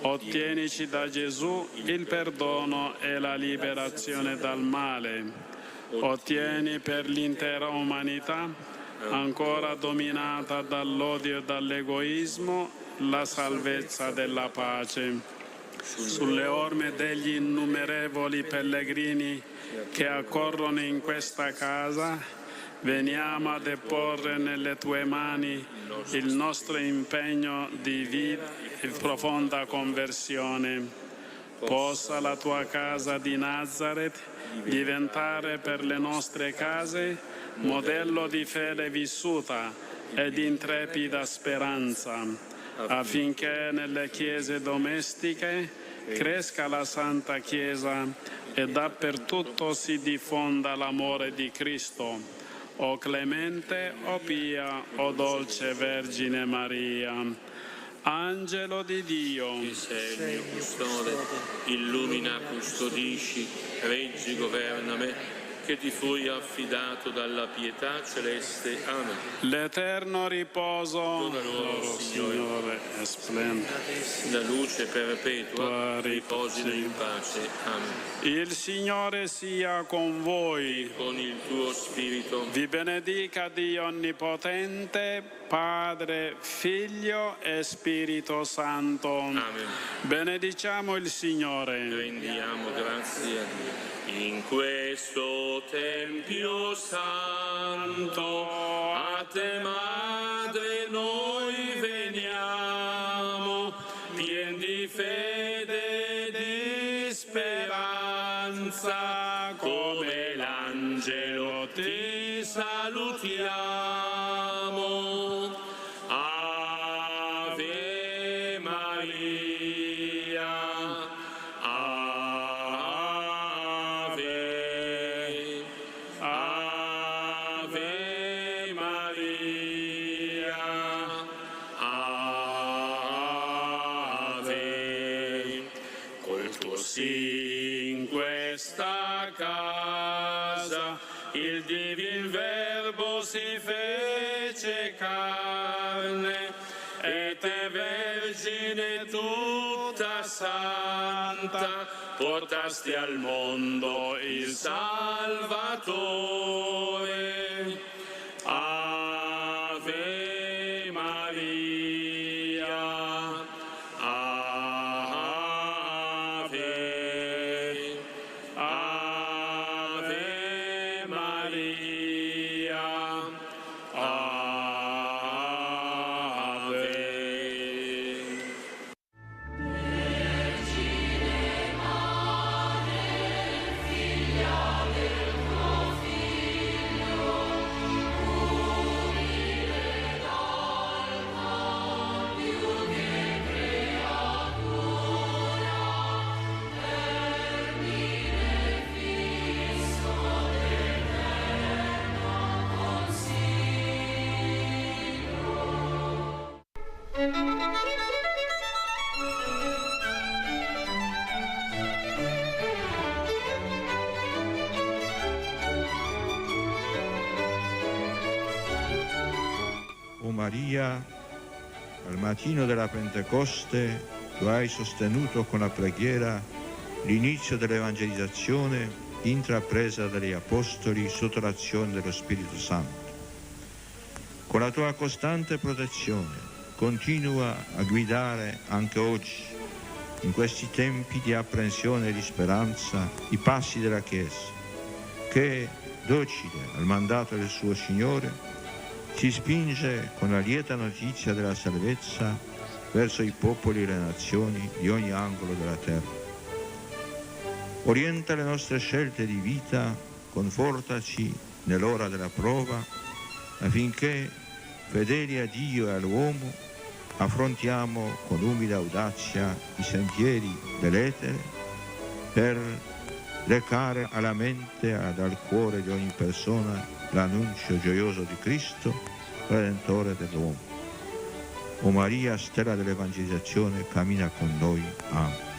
ottienici da Gesù il perdono e la liberazione dal male. Ottieni per l'intera umanità, ancora dominata dall'odio e dall'egoismo, la salvezza della pace. Sulle orme degli innumerevoli pellegrini che accorrono in questa casa, veniamo a deporre nelle tue mani il nostro impegno di vita profonda conversione. Possa la tua casa di Nazareth diventare per le nostre case modello di fede vissuta e di intrepida speranza, affinché nelle chiese domestiche cresca la Santa Chiesa e dappertutto si diffonda l'amore di Cristo. O clemente, o pia, o dolce Vergine Maria. Angelo di Dio, che sei il mio custode, illumina, custodisci, reggi, governa me, che ti fui affidato dalla pietà celeste. Amen. L'eterno riposo loro, Signore, e splenda. La luce perpetua riposino in pace. Amen. Il Signore sia con voi. E con il tuo spirito. Vi benedica Dio Onnipotente, Padre, Figlio e Spirito Santo. Amen. Benediciamo il Signore. Rendiamo grazie a Dio. In questo Tempio Santo, a te Madre noi veniamo, pien di fede e di speranza, come l'angelo ti salutiamo. Ave Maria, Ave Maria, Ave. Col tuo sì in questa casa il Divin Verbo si fece carne, e te Vergine tutta santa portasti al mondo il Salvatore. Ave Maria, Ave, Ave Maria, Ave. O Maria, al mattino della Pentecoste tu hai sostenuto con la preghiera l'inizio dell'evangelizzazione intrapresa dagli Apostoli sotto l'azione dello Spirito Santo. Con la tua costante protezione continua a guidare anche oggi, in questi tempi di apprensione e di speranza, i passi della Chiesa, che, docile al mandato del suo Signore, si spinge con la lieta notizia della salvezza verso i popoli e le nazioni di ogni angolo della terra. Orienta le nostre scelte di vita, confortaci nell'ora della prova, affinché, fedeli a Dio e all'uomo, affrontiamo con umile audacia i sentieri dell'etere per recare alla mente ed al cuore di ogni persona l'annuncio gioioso di Cristo, Redentore dell'uomo. O Maria, stella dell'evangelizzazione, cammina con noi. Amen.